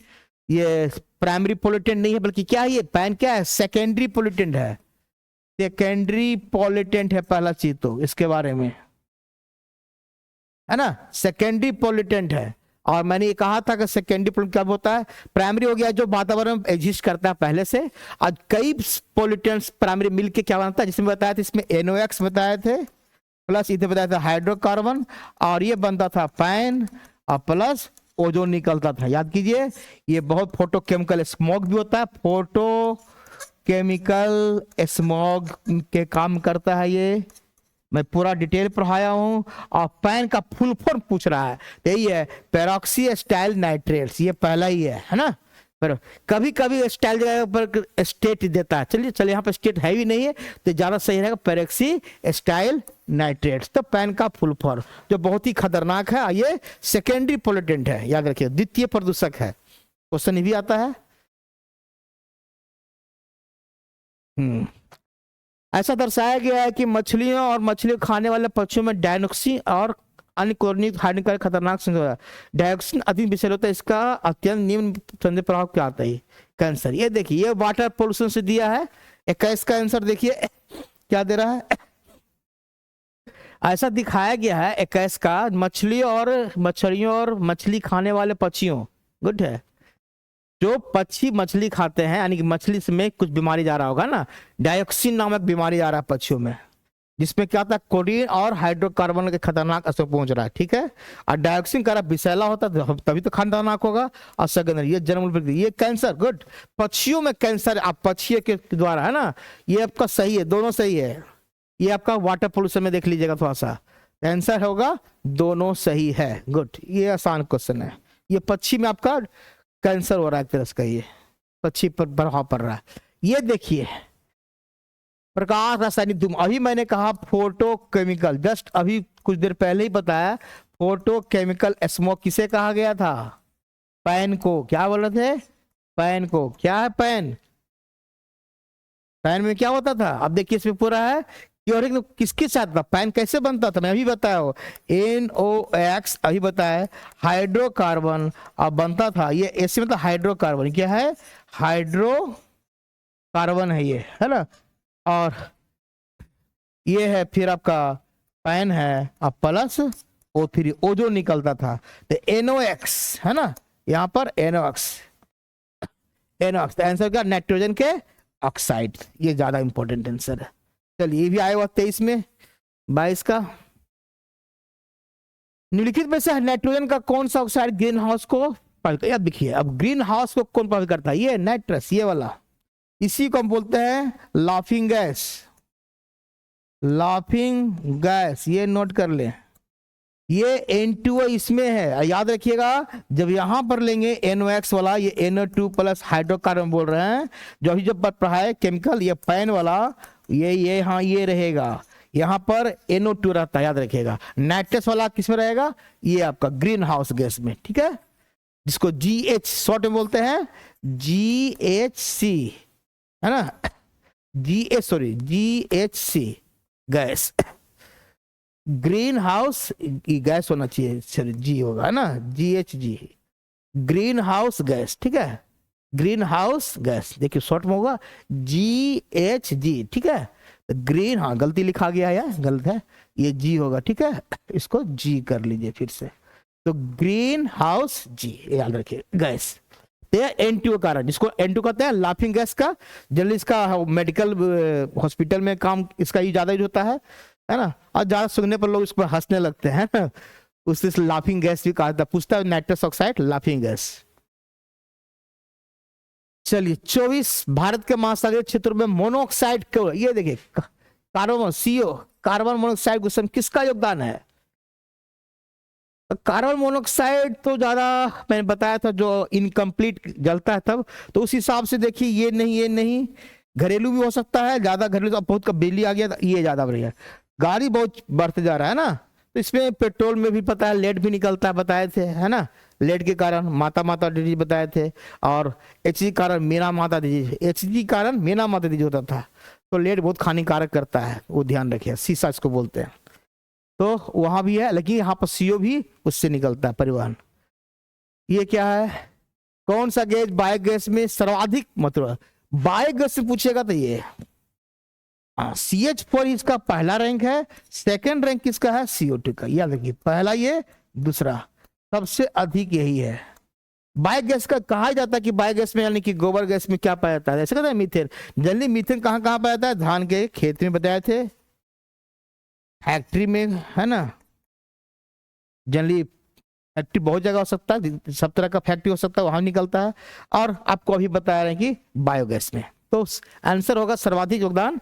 ये प्राइमरी पोल्यूटेंट नहीं है, बल्कि क्या है ये पैन, क्या है, सेकेंडरी पोल्यूटेंट है। सेकेंडरी पोल्यूटेंट है पहला चीज तो इसके बारे में, है ना, सेकेंडरी पोल्यूटेंट है। और मैंने ये कहा था कि सेकेंडरी पोल्यूटेंट कब होता है, प्राइमरी हो गया जो वातावरण में एग्जिस्ट करता है पहले से, आज कई पोल्यूटेंट्स प्राइमरी मिलके क्या बनता है, जिसमें बताया था, इसमें NOx बताए थे, प्लस इधर बताया था हाइड्रोकार्बन, और ये बनता था पैन, और प्लस ओजोन निकलता था। याद कीजिए, ये बहुत फोटोकेमिकल स्मॉग भी होता है, फोटो केमिकल स्मॉग के काम करता है ये, मैं पूरा डिटेल पढ़ाया हूं। और पैन का फुल फॉर्म पूछ रहा है, यही है पेरोक्सी स्टाइल नाइट्रेट्स, ये पहला ही है ना। पर कभी कभी स्टाइल जगह पर स्टेट देता है, चलिए यहाँ पर स्टेट है भी नहीं है, तो ज्यादा सही रहेगा पेरोक्सी स्टाइल नाइट्रेट्स। तो पैन का फुल फॉर्म जो बहुत ही खतरनाक है, ये सेकेंडरी पोल्यूटेंट है, याद रखिए, द्वितीय प्रदूषक है, क्वेश्चन भी आता है। ऐसा दर्शाया गया है कि मछलियों और मछली खाने वाले पक्षियों में डायऑक्सिन और अन्य क्लोरीनिक हानिकारक खतरनाक संयोजन, डायऑक्सिन अधिक विषैला होता है, इसका अत्यंत निम्न संदेह प्रभाव क्या आता है, कैंसर। ये देखिए, ये वाटर पोल्यूशन से दिया है 21 का आंसर, देखिए क्या दे रहा है, ऐसा दिखाया गया है 21 का, मछलियों और मछलियों और मछली खाने वाले पक्षियों, गुड है, जो पक्षी मछली खाते हैं, यानी कि मछली में कुछ बीमारी जा रहा होगा ना, डायोक्सिन नामक बीमारी आ रहा है पक्षियों में, जिसमें क्या था, कोडीन और हाइड्रोकार्बन के खतरनाक असर पहुंच रहा है, ठीक है। और डायोक्सिन का विषैला होता है तभी तो खतरनाक होगा, और सेकेंडरी ये जन्म, ये कैंसर, गुड, पक्षियों में कैंसर आप पक्षियों के द्वारा, है ना, ये आपका सही है, दोनों सही है। ये आपका वाटर पोल्यूशन में देख लीजिएगा थोड़ा सा, आंसर होगा दोनों सही है, गुड, ये आसान क्वेश्चन है। ये पक्षी में आपका कैंसर हो रहा है एक तरह का, ये पक्षी पर प्रभाव पड़ रहा है। ये देखिए प्रकाश रासायनिक धूम, अभी मैंने कहा फोटो केमिकल, जस्ट अभी कुछ देर पहले ही बताया, फोटो केमिकल स्मोक किसे कहा गया था, पैन को। क्या बोल रहे थे, पैन को, क्या है पैन, पैन में क्या होता था, अब देखिए इसमें पूरा है कि किसके साथ था, पैन कैसे बनता था, मैं अभी बताया हो, NOx, अभी बताया, हाइड्रोकार्बन, अब बनता था ये ऐसे, मतलब हाइड्रोकार्बन, क्या है, हाइड्रोकार्बन है ये, है ना, और ये है फिर आपका पैन है, अब प्लस O3, ओजोन निकलता था, तो NOx, है ना, यहाँ पर NOx, आंसर क्या, नाइट्रोजन के ऑक्साइड, ये ज्यादा इंपॉर्टेंट आंसर है। चलिए ये भी आया हुआ 23 में, 22 का, निम्नलिखित में से नाइट्रोजन का कौन सा ऑक्साइड ग्रीन हाउस को प्रभावित, याद देखिए, अब ग्रीन हाउस को कौन प्रभावित करता है, ये नाइट्रस, ये वाला, इसी को हम बोलते हैं लाफिंग गैस, लाफिंग गैस, ये नोट कर ले, ये N2O इसमें है, याद रखिएगा, जब यहां पर लेंगे NOx वाला, ये NO2 प्लस हाइड्रोकार्बन बोल रहे हैं, जो अभी जब पढ़ाए केमिकल, ये पैन वाला, ये हाँ ये रहेगा, यहां पर NO2 रहता है, याद रखिएगा। नाइट्रस वाला किसमें रहेगा, ये आपका ग्रीन हाउस गैस में, ठीक है, जिसको GH शॉर्ट में बोलते हैं, GHC, है ना, GHC, gas, green house gas होना चाहिए, सॉरी जी होगा है ना, GHG, ग्रीन हाउस गैस, ठीक है, ग्रीन हाउस गैस, देखिए शॉर्ट में होगा GHG, ठीक है, ग्रीन, हाँ गलती लिखा गया है, गलत है, ये जी होगा, ठीक है, इसको जी कर लीजिए फिर से, तो ग्रीन हाउस जी याद रखिए गैस। N2 कारण, जिसको N2 कहते हैं लाफिंग गैस का, जनरली इसका मेडिकल हॉस्पिटल में काम इसका ही ज्यादा यूज होता है ना, और ज्यादा सुनने पर लोग इस पर हंसने लगते हैं ना, उससे लाफिंग गैस भी कहा जाता है, पूछता है नाइट्रस ऑक्साइड लाफिंग गैस। चलिए 24, भारत के महासागरीय क्षेत्र में मोनोऑक्साइड क्यों, ये देखिए carbon CO, carbon monoxide question किसका योगदान है, कार्बन मोनोऑक्साइड तो ज्यादा मैंने बताया था जो इनकम्प्लीट जलता है तब, तो उस हिसाब से देखिए ये नहीं, ये नहीं, घरेलू भी हो सकता है, ज्यादा घरेलू तो बहुत का बिजली आ गया, ये ज्यादा बढ़ गया, गाड़ी बहुत बढ़ते जा रहा है ना, तो इसमें पेट्रोल में भी पता है लेड भी निकलता है, बताए थे है ना, लेड के कारण माता डिजीज बताए थे, और HG कारण मीना माता डिजीज, HG कारण मीना माता डिजीज होता था, तो लेड बहुत हानिकारक करता है, वो ध्यान रखिए, शीशा इसको बोलते हैं, तो वहां भी है, लेकिन यहाँ पर CO भी उससे निकलता है, परिवहन। ये क्या है, कौन सा गैस बायोगैस में सर्वाधिक, मतलब बायोगैस से पूछेगा तो ये CH4 इसका पहला रैंक है, सेकंड रैंक किसका है, CO2 का, याद रखिए, पहला ये, दूसरा, सबसे अधिक यही है। बायोगैस का कहा जाता है कि बायोगैस में यानी कि गोबर गैस में क्या पाया जाता है, ऐसे कहते हैं मीथेन, जनरली मीथेन कहाँ कहाँ पाया जाता है, धान के खेत में बताए थे, फैक्ट्री में है ना, जनरली फैक्ट्री बहुत जगह हो सकता है, सब तरह का फैक्ट्री हो सकता है, वहां निकलता है, और आपको अभी बता रहे हैं कि बायोगैस में, तो आंसर होगा सर्वाधिक योगदान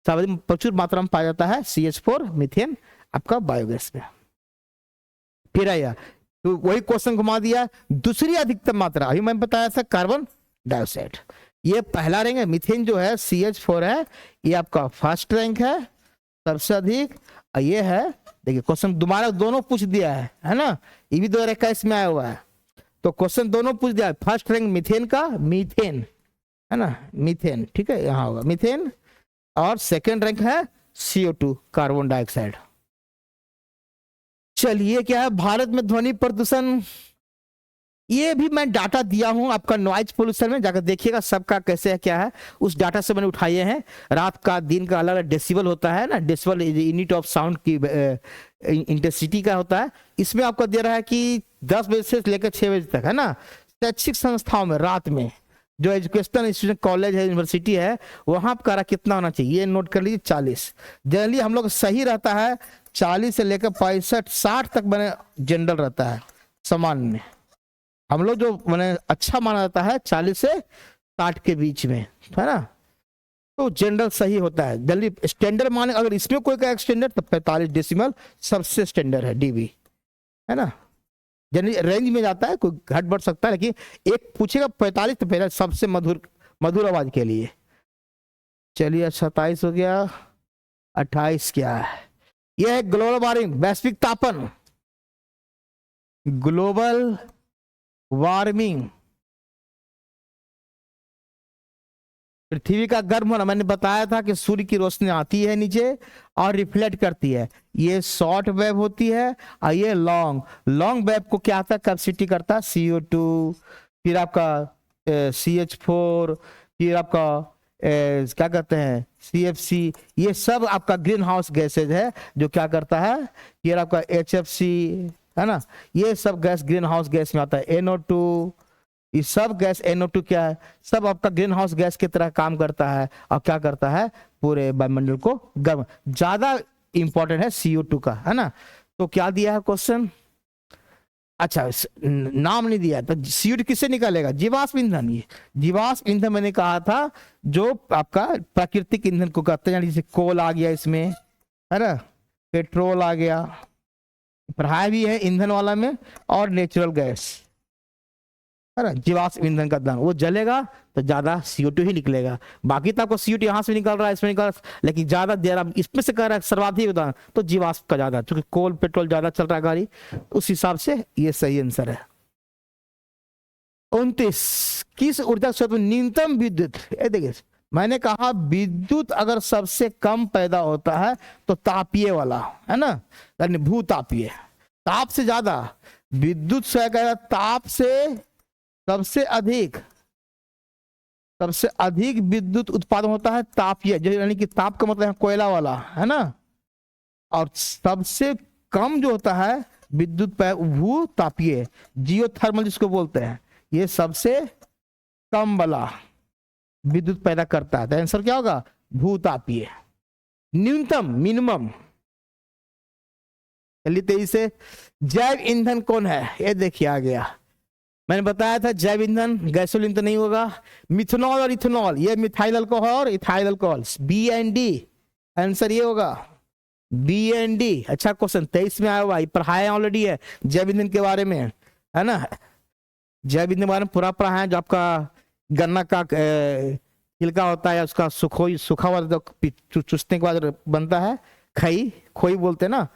प्रचुर मात्रा में पाया जाता है CH4 मीथेन आपका बायोगैस में। फिर आया तो वही क्वेश्चन घुमा दिया, दूसरी अधिकतम मात्रा अभी मैंने बताया था कार्बन डाइऑक्साइड, ये पहला रैंक है, मीथेन जो है CH4 है, ये आपका फर्स्ट रैंक है सबसे अधिक, ये है, देखिए क्वेश्चन दोबारा दोनों पूछ दिया है ना, ये भी 2021 में आया हुआ है, तो क्वेश्चन दोनों पूछ दिया, फर्स्ट रैंक मीथेन का, मीथेन है ना, मीथेन, ठीक है, यहाँ होगा मीथेन, और सेकंड रैंक है CO2 कार्बन डाइऑक्साइड। चलिए क्या है, भारत में ध्वनि प्रदूषण, ये भी मैं डाटा दिया हूं आपका नॉइज पोल्यूशन में, जाकर देखिएगा सबका कैसे है क्या है, उस डाटा से मैंने उठाए हैं, रात का दिन का अलग अलग डेसिबल होता है ना, डेसिबल यूनिट ऑफ साउंड की इंटेंसिटी का होता है, इसमें आपको दे रहा है कि 10 बजे से लेकर 6 बजे तक है ना, शैक्षिक संस्थाओं में रात में जो एजुकेशनल इंस्टीट्यूशन कॉलेज है यूनिवर्सिटी है, वहां पर कितना होना चाहिए, ये नोट कर लीजिए 40, जनरली हम लोग सही रहता है 40 से लेकर 65-60 तक मैंने जनरल रहता है, सामान्य में हम लोग जो मैंने अच्छा माना जाता है 40 से 60 के बीच में है ना, तो जनरल सही होता है, जल्दी स्टैंडर्ड माने अगर इसमें कोई का स्टैंडर्ड तो 45 डेसिमल सबसे स्टैंडर्ड है DB है ना, जनरली रेंज में जाता है, कोई घट बढ़ सकता है, लेकिन एक पूछेगा 45 तो पहले सबसे मधुर आवाज के लिए। चलिए 27 हो गया, 28 क्या है, यह है ग्लोबल वार्मिंग, वैश्विक तापन, ग्लोबल वार्मिंग, पृथ्वी का गर्म होना, मैंने बताया था कि सूर्य की रोशनी आती है नीचे और रिफ्लेक्ट करती है, ये शॉर्ट वेव होती है, और ये लॉन्ग वेव को क्या आता है, कैपेसिटी करता है CO2, फिर आपका CH4, फिर आपका क्या कहते हैं CFC, ये सब आपका ग्रीन हाउस गैसेज है, जो क्या करता है, ये आपका HFC है ना, ये सब गैस ग्रीन हाउस गैस में आता है, NO2, ये सब गैस NO2 क्या है, सब आपका ग्रीन हाउस गैस की तरह काम करता है, और क्या करता है, पूरे वायुमंडल को गर्म, ज्यादा इंपॉर्टेंट है CO2 का है ना, तो क्या दिया है क्वेश्चन, अच्छा नाम नहीं दिया, तो CO2 किससे निकलेगा, जीवाश्म ईंधन, ये जीवाश्म ईंधन मैंने कहा था जो आपका प्राकृतिक ईंधन को कहते हैं, जैसे कोल आ गया इसमें है ना, पेट्रोल आ गया, पढ़ाई भी है ईंधन वाला में, और नेचुरल गैस है ना, जीवाश्म ईंधन का दान, वो जलेगा तो ज्यादा CO2 ही निकलेगा, बाकी तो आपको CO2 यहाँ से निकल रहा है, इसमें निकल रहा है, लेकिन ज्यादा देर आप इसमें से कर रहा है सर्वाधिक दान, तो जीवाश्म का ज्यादा, क्योंकि कोल पेट्रोल ज्यादा चल रहा है गाड़ी, उस हिसाब से ये सही आंसर है। 29, किस ऊर्जा स्रोत में न्यूनतम विद्युत, देखिए मैंने कहा विद्युत अगर सबसे कम पैदा होता है तो तापीय वाला, है ना, यानी भूतापीय, ताप से ज्यादा विद्युत से क्या, ताप से सबसे अधिक विद्युत उत्पादन होता है तापीय, यानी कि ताप का मतलब है कोयला वाला, है ना, और सबसे कम जो होता है विद्युत भू तापीय, जियोथर्मल जिसको बोलते हैं, ये सबसे कम वाला विद्युत पैदा करता है। तो आंसर क्या होगा, भूतापीय। न्यूनतम, मिनिमम। चलिए तेजी से, जैव ईंधन कौन है, ये देखिए आ गया। मैंने बताया था जैव ईंधन गैसोलीन तो नहीं होगा, मिथनॉल और इथेनॉल, ये मिथाइल अल्कोहल और ethyl alcohol, B and D, answer ये होगा बी एंड डी। अच्छा क्वेश्चन 23 में आया हुआ, पढ़ाया ऑलरेडी है जैव ईंधन के बारे में, है ना, जैव ईंधन के बारे में पूरा पढ़ा है। जो आपका गन्ना का छिलका होता है, उसका सूखा हुआ चूसने के बाद बनता है, खोई बोलते हैं ना,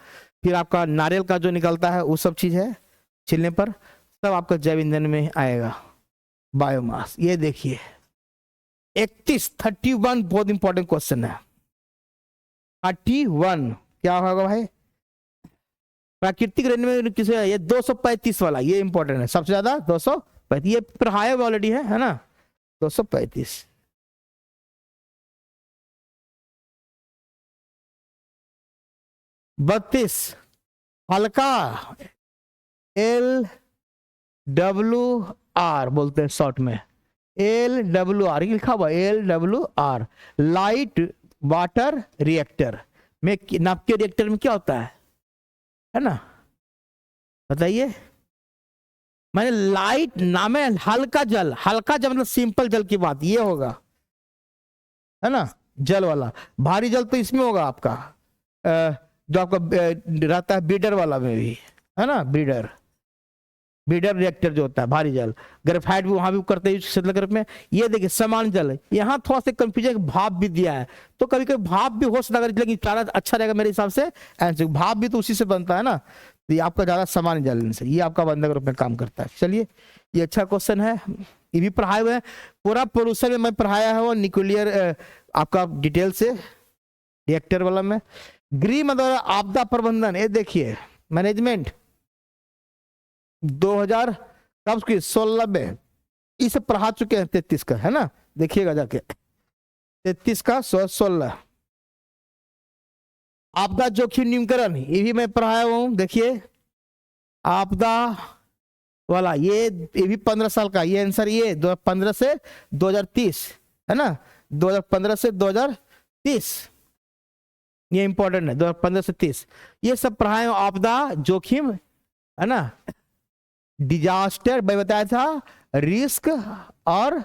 फिर आपका नारियल का जो निकलता है वो सब चीज है छिलने पर, सब आपका जैव ईंधन में आएगा। बायोमास, ये देखिए 31 बहुत इंपॉर्टेंट क्वेश्चन है। 31 क्या होगा भाई, प्राकृतिक रेंज में किसे, ये 235 वाला, ये इंपॉर्टेंट है सबसे ज्यादा, 235, ये पढ़ाया ऑलरेडी है ना, 235। बत्तीस, हल्का, LWR बोलते हैं शॉर्ट में, LWR लिखा हुआ, LWR, लाइट वाटर रिएक्टर में, नाभिकीय रिएक्टर में क्या होता है ना, बताइए। मैंने लाइट नाम है, हल्का जल मतलब सिंपल जल की बात, ये होगा, है ना, जल वाला। भारी जल तो इसमें होगा आपका, जो आपका रहता है बीडर वाला में भी, है ना, बीडर रिएक्टर जो होता है, भारी जल। ग्रेफाइट भी वहां भी करते हैं में। ये देखिए समान जल, यहाँ थोड़ा सा कंफ्यूजन, भाप भी दिया है, तो कभी कभी भाप भी हो सकता है, लेकिन ज्यादा अच्छा रहेगा मेरे हिसाब से आंसर, भाप भी तो उसी से बनता है ना, तो ये आपका ज्यादा सामान्य जल से, ये आपका बंधक रूप में काम करता है। चलिए ये अच्छा क्वेश्चन है, ये भी पढ़ाए हुए हैं, पूरा प्रोड्यूसर में मैं पढ़ाया है वो न्यूक्लियर आपका डिटेल से, रिएक्टर वाला में। गृह मतलब आपदा प्रबंधन, ये देखिए मैनेजमेंट 2000 कब की 16 में, इसे पढ़ा चुके हैं 33 का, है ना, देखिएगा जाके 33 का 16। आपदा जोखिम न्यूनीकरण, ये भी मैं पढ़ाया हूं, देखिए आपदा वाला, ये भी 15 साल का, ये आंसर ये 2015 से 2030, है ना, 2015 से 2030, ये इंपॉर्टेंट है, 2015 से 30, ये सब पढ़ाए हूं। आपदा जोखिम, है ना, डिजास्टर मैं बताया था, रिस्क और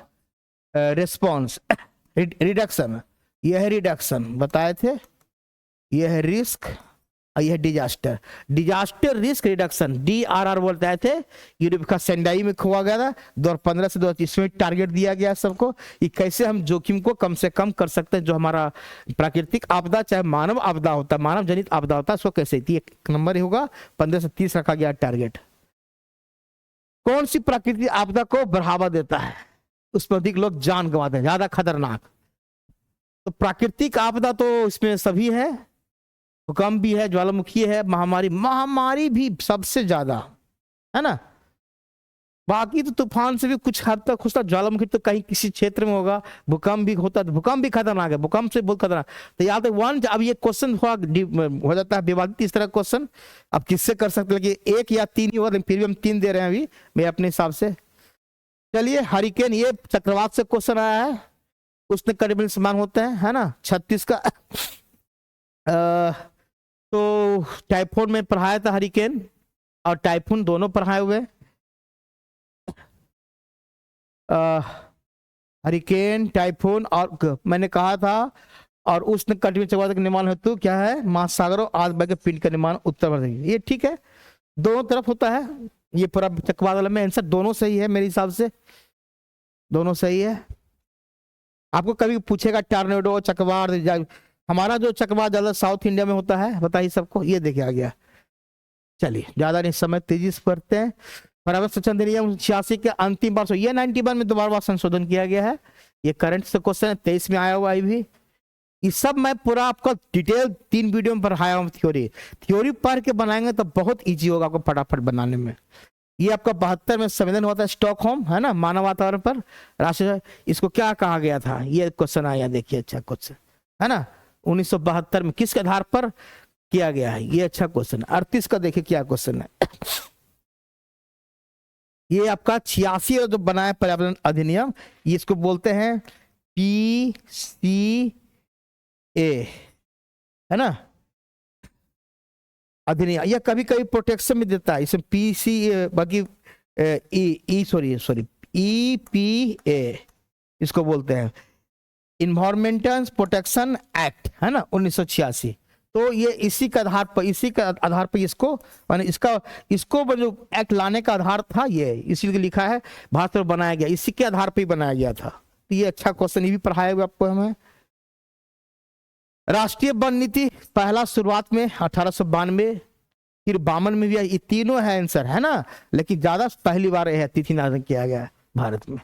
रिस्पॉन्स, रिडक्शन, यह है रिडक्शन बताए थे, यह है रिस्क और यह डिजास्टर, रिस्क रिडक्शन, DRR बोलते थे। यूरोप का सेंडाई में खोआ गया था 2015 से 2030 में, टारगेट दिया गया सबको कि कैसे हम जोखिम को कम से कम कर सकते हैं, जो हमारा प्राकृतिक आपदा चाहे मानव आपदा होता है, मानव जनित आपदा होता है, उसको कैसे, एक नंबर ही होगा, 15 से 30 रखा गया टारगेट। कौन सी प्राकृतिक आपदा को बढ़ावा देता है, उस पर अधिक लोग जान गंवाते हैं, ज्यादा खतरनाक, तो प्राकृतिक आपदा तो इसमें सभी है, भूकंप भी है, ज्वालामुखी है, महामारी भी सबसे ज्यादा, है ना, बाकी तो तूफान से भी कुछ हद तक होता, ज्वालामुखी तो कहीं किसी क्षेत्र में होगा, भूकंप भी होता है, भूकंप भी खतरनाक है, भूकंप से बहुत खतरनाक। तो याद है वन, अब ये क्वेश्चन हो जाता है विवादित इस तरह क्वेश्चन, अब किससे कर सकते हैं, लेकिन 1 या 3 ही होगा, फिर भी हम 3 दे रहे हैं अभी मैं अपने हिसाब से। चलिए हरिकेन, ये चक्रवात से क्वेश्चन आया है, उसने करीबन समान होते हैं, है ना, 36 का। तो टाइफून में पढ़ाया था, हरिकेन और टाइफून दोनों पढ़ाए हुए, हरिकेन टाइफून, और मैंने कहा था, और उष्ण कटिबंधीय चक्रवात का निर्माण हेतु क्या है, महासागरों आदि के पिंड का निर्माण उत्तर भारत, ये ठीक है, दोनों तरफ होता है, ये पूरा चक्रवात वाला में आंसर दोनों सही है मेरे हिसाब से, दोनों सही है। आपको कभी पूछेगा टॉर्नेडो चक्रवात, हमारा जो चक्रवात ज्यादा साउथ इंडिया में होता है, बताइए सबको, ये देखे आ गया। चलिए ज्यादा नहीं समय, तेजी से पढ़ते हैं। 86 के अंतिम वर्ष, ये 91 में दोबारा संशोधन किया गया है, ये करंट से क्वेश्चन है, 23 में आया हुआ है भी। ये सब मैं पूरा आपको डिटेल 3 वीडियो में पढ़ाया हूँ। थ्योरी पढ़ के बनाएंगे तो बहुत इजी होगा आपको फटाफट बनाने में। ये आपका 72 में संविधान हुआ था स्टॉकहोम, है ना, मानव वातावरण पर राष्ट्रीय, इसको क्या कहा गया था, ये क्वेश्चन आया, देखिए अच्छा क्वेश्चन है ना, 1972 में किसके आधार पर किया गया है, ये अच्छा क्वेश्चन। 38 का देखिए क्या क्वेश्चन है। ये आपका 86 जो बनाया पर्यावरण अधिनियम, ये इसको बोलते हैं PCA, है ना, अधिनियम। यह कभी कभी प्रोटेक्शन में देता है, इसमें PCA बाकी EPA इसको बोलते हैं, इन्वायरमेंटल प्रोटेक्शन एक्ट, है ना, 1986। तो ये इसी के आधार पर इसको माने इसको जो एक्ट लाने का आधार था, ये इसीलिए लिखा है भारत में बनाया गया, इसी के आधार पर ही बनाया गया था। तो ये अच्छा क्वेश्चन, ये भी पढ़ाया हुआ आपको हमें। राष्ट्रीय वन नीति पहला शुरुआत में 1892, फिर 52 में भी, ये तीनों है आंसर, है ना, लेकिन ज्यादा पहली बार यह तिथि निर्धारण किया गया है भारत में,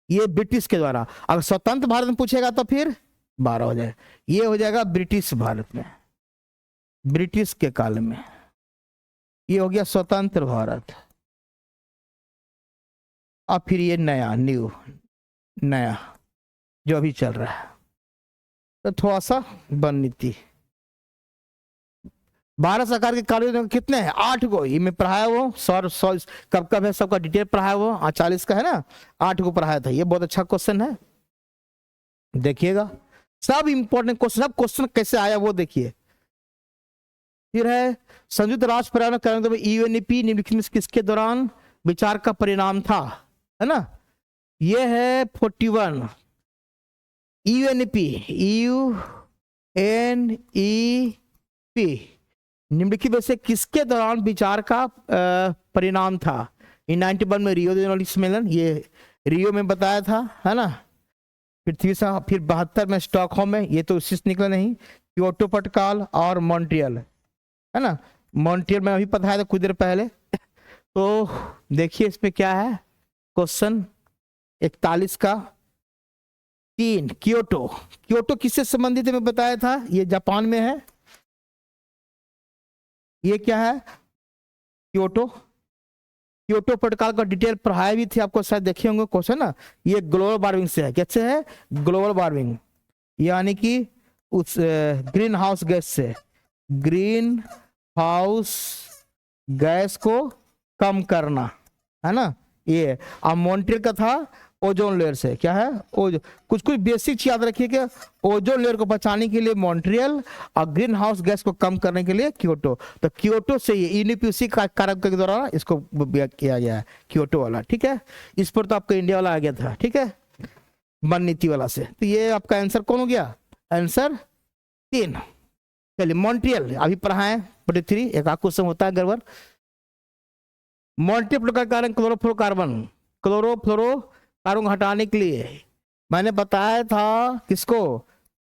ये ब्रिटिश के द्वारा। अगर स्वतंत्र भारत में पूछेगा तो फिर 12 हो जाएगा, ये हो जाएगा ब्रिटिश भारत में, ब्रिटिश के काल में। ये हो गया स्वतंत्र भारत। अब फिर ये नया जो अभी चल रहा है, तो थोड़ा सा वन नीति भारत सरकार के कानून में कितने हैं, 8 गो, ये मैं पढ़ाया वो 100 कब कब है सबका डिटेल पढ़ाया वो, 40 का है ना, 8 को पढ़ाया था। ये बहुत अच्छा क्वेश्चन है, देखिएगा सब इंपॉर्टेंट क्वेश्चन, सब क्वेश्चन कैसे आया वो देखिए। फिर है संयुक्त राष्ट्र पर्यावरण कार्यान्वयन में UNEP निम्नलिखित में किसके दौरान विचार का परिणाम था, है ना, ये है 41 UNEP निम्नलिखित में से किसके दौरान विचार का परिणाम था। इन 91 में रियो दे सम्मेलन, ये रियो में बताया था, है ना, फिर 72 में स्टॉकहोम में, ये तो उससे निकला नहीं, क्योटो प्रोटोकॉल और मॉन्ट्रियल, है ना, मॉन्ट्रियल में अभी पता है कुछ देर पहले। तो देखिए इसमें क्या है क्वेश्चन 41 का 3, क्योटो किससे संबंधित है मैं बताया था, ये जापान में है। ये क्या है क्योटो प्रोटोकॉल का डिटेल पढ़ाया भी थे आपको, शायद देखे होंगे क्वेश्चन ना। ये ग्लोबल वार्मिंग से है, कैसे है, ग्लोबल वार्मिंग यानी कि उस ग्रीन हाउस गैस से, ग्रीन हाउस गैस को कम करना, है ना, ये। अब मॉन्ट्रियल का था ओजोन लेयर से, क्या है, कुछ बेसिक चीज याद रखिए कि ओजोन लेयर को बचाने के लिए मॉन्ट्रियल और ग्रीन हाउस गैस को कम करने के लिए क्योटो। तो क्योटो से ये यूनिपीसी का कारक के द्वारा इसको किया गया है, क्योटो वाला, ठीक है। इस पर तो आपका इंडिया वाला आ गया था, ठीक है, वन नीति वाला से। तो ये आपका आंसर कौन हो गया, आंसर 3। चलिए मॉन्ट्रियल अभी पढ़ाएं 43, एक क्वेश्चन होता है गड़बड़। मॉन्ट्रियल का कारण क्लोरोफ्लोरोकार्बन हटाने के लिए मैंने बताया था किसको,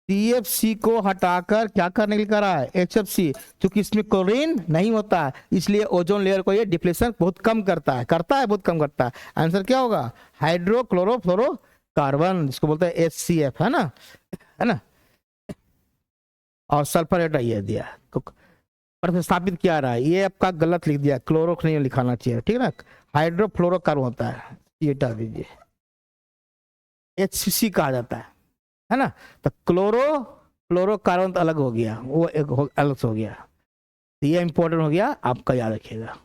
CFC को हटाकर क्या करने के लिए करा है, HFC, क्योंकि इसमें क्लोरीन नहीं होता है, इसलिए ओजोन लेयर को ये डिप्लेशन बहुत कम करता है, बहुत कम करता है। आंसर क्या होगा, हाइड्रोक्लोरोफ्लोरोकार्बन, जिसको बोलते हैं HCF, है ना, और सल्फर ये दिया प्रतिस्थापित किया रहा है, ये आपका गलत लिख दिया, क्लोरो नहीं लिखाना चाहिए, ठीक है ना, हाइड्रोफ्लोरोकार्बन होता है, ये हटा दीजिए, HCC कहा जाता है ना। तो क्लोरोफ्लोरोकार्बन तो अलग हो गया, वो एक अलग हो गया, तो ये इंपॉर्टेंट हो गया, आपका याद रखिएगा।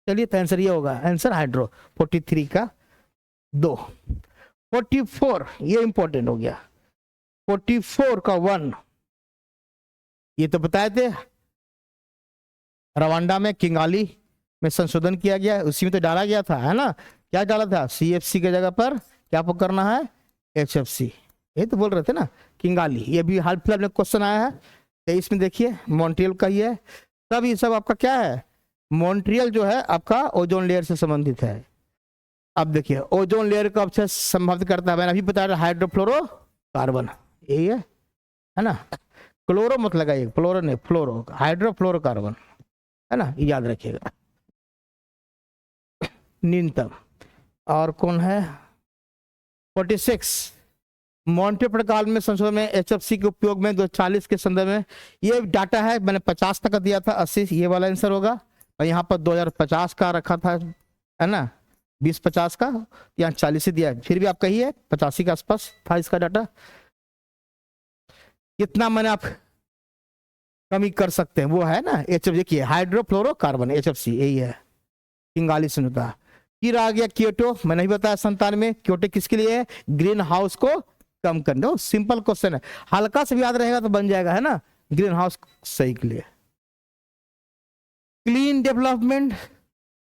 चलिए तो आंसर ये होगा, आंसर हाइड्रो 43 का 2। 44 ये इंपॉर्टेंट हो गया, 44 का 1, ये तो बताए थे रवांडा में किंगाली में संशोधन किया गया, उसी में तो डाला गया था, है ना, क्या डाला था, CFC के जगह पर क्या करना है, HFC, ये तो बोल रहे थे ना, किंगाली। ये भी हाल फिलहाल में क्वेश्चन आया है 23 में, देखिए मॉन्ट्रियल का ही है। तब ये सब आपका क्या है, मॉन्ट्रियल जो है आपका ओजोन लेयर से संबंधित है। अब देखिए ओजोन लेयर को अच्छा संभावित करता है, मैंने अभी बताया हाइड्रोफ्लोरोकार्बन, यही है ना, क्लोरो मत लगाइए, फ्लोरो नहीं, फ्लोरो, हाइड्रोफ्लोरोकार्बन, है ना, याद रखिएगा। न्यूनतम और कौन है 46 मॉन्टे प्रकार में संशोधन में HFC के उपयोग में 2040 के संदर्भ में ये डाटा है, मैंने 50 तक का दिया था, 80 ये वाला आंसर होगा, और यहाँ पर 2050 का रखा था, है ना, 20-50 का, यहाँ 40 ही दिया है, फिर भी आपका ही है 85 के आसपास था इसका डाटा। कितना मैंने आप कमी कर सकते हैं वो है ना HFC, देखिए हाइड्रोफ्लोरोकार्बन HFC यही है, 43 होता है। फिर आ गया क्योटो, मैंने नहीं बताया 97 में, क्योटो किसके लिए है, ग्रीन हाउस को कम करने, सिंपल क्वेश्चन है, हल्का से भी याद रहेगा तो बन जाएगा, है ना, ग्रीन हाउस सही के लिए। क्लीन डेवलपमेंट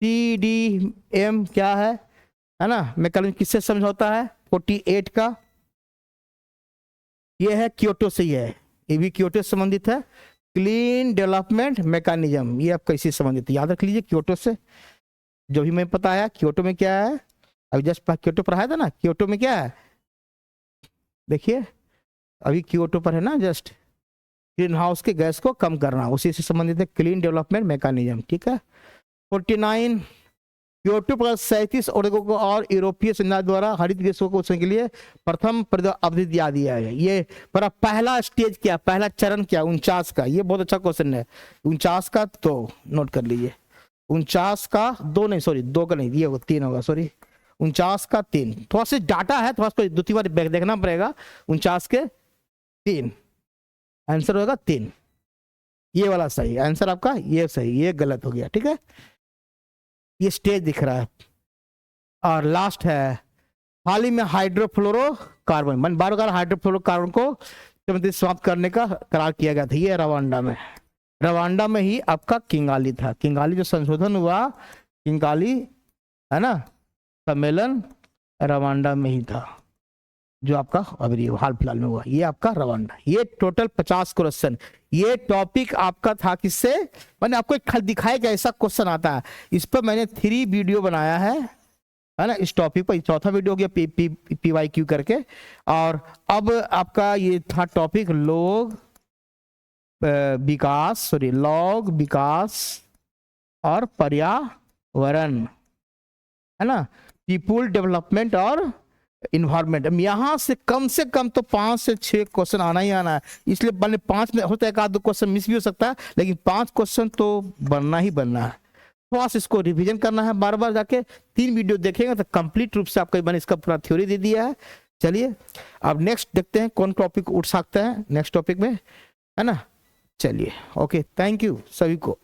CDM क्या है ना, मैकेनिज्म किससे समझौता है, 48 का, ये है क्योटो से ही है, ये भी क्योटो से संबंधित है। क्लीन डेवलपमेंट मैकेनिज्म ये आपका इसी संबंधित है, याद रख लीजिए क्योटो से, जो भी मैं पता है क्योटो में क्या है, अभी जस्ट क्योटो पढ़ाया था ना, क्योटो में क्या है, देखिए अभी क्योटो पर है ना, जस्ट ग्रीन हाउस के गैस को कम करना, उसी से संबंधित है क्लीन डेवलपमेंट मैकेनिज्म, ठीक है। 49 क्योटो पर 37 और यूरोपीय संघ द्वारा हरित गैसों को उसके लिए प्रथम अवधि दिया है। ये पर पहला स्टेज क्या, पहला चरण क्या, 49 का, ये बहुत अच्छा क्वेश्चन है, 49 का तो नोट कर लीजिए, 49 का 2 नहीं, सॉरी 2 का नहीं, ये 3 होगा, सॉरी 49 का 3, थोड़ा सा डाटा है, थोड़ा सा 2-3 बार देखना पड़ेगा, 49 के 3 आंसर होगा 3, ये वाला सही आंसर आपका, ये सही, ये गलत हो गया, ठीक है, ये स्टेज दिख रहा है। और लास्ट है हाल ही में हाइड्रोफ्लोरोकार्बन, मन बार बार हाइड्रोफ्लोरोकार्बन को समाप्त करने का करार किया गया था, ये रवांडा में ही आपका किंगाली था, किंगाली जो संशोधन हुआ, किंगाली है ना सम्मेलन रवांडा में ही था, जो आपका अभी हाल फिलहाल में हुआ, ये आपका रवांडा। ये टोटल 50 क्वेश्चन, ये टॉपिक आपका था किससे, मैंने आपको एक दिखाया कि ऐसा क्वेश्चन आता है, इस पर मैंने 3 वीडियो बनाया है ना, इस टॉपिक पर, चौथा वीडियो हो गया PYQ करके। और अब आपका ये था टॉपिक लॉग विकास और पर्यावरण, है ना, पीपुल डेवलपमेंट और इन्वायरमेंट। यहाँ से कम तो 5 से 6 क्वेश्चन आना ही आना है, इसलिए मैंने 5 में होता है, एक आध 2 क्वेश्चन मिस भी हो सकता है, लेकिन 5 क्वेश्चन तो बनना ही बनना है। थोड़ा सा इसको रिवीजन करना है, बार बार जाके 3 वीडियो देखेंगे तो कंप्लीट रूप से आपको मैंने इसका पूरा थ्योरी दे दिया है। चलिए अब नेक्स्ट देखते हैं कौन टॉपिक उठ सकता है नेक्स्ट टॉपिक में, है ना। चलिए ओके, थैंक यू सभी को।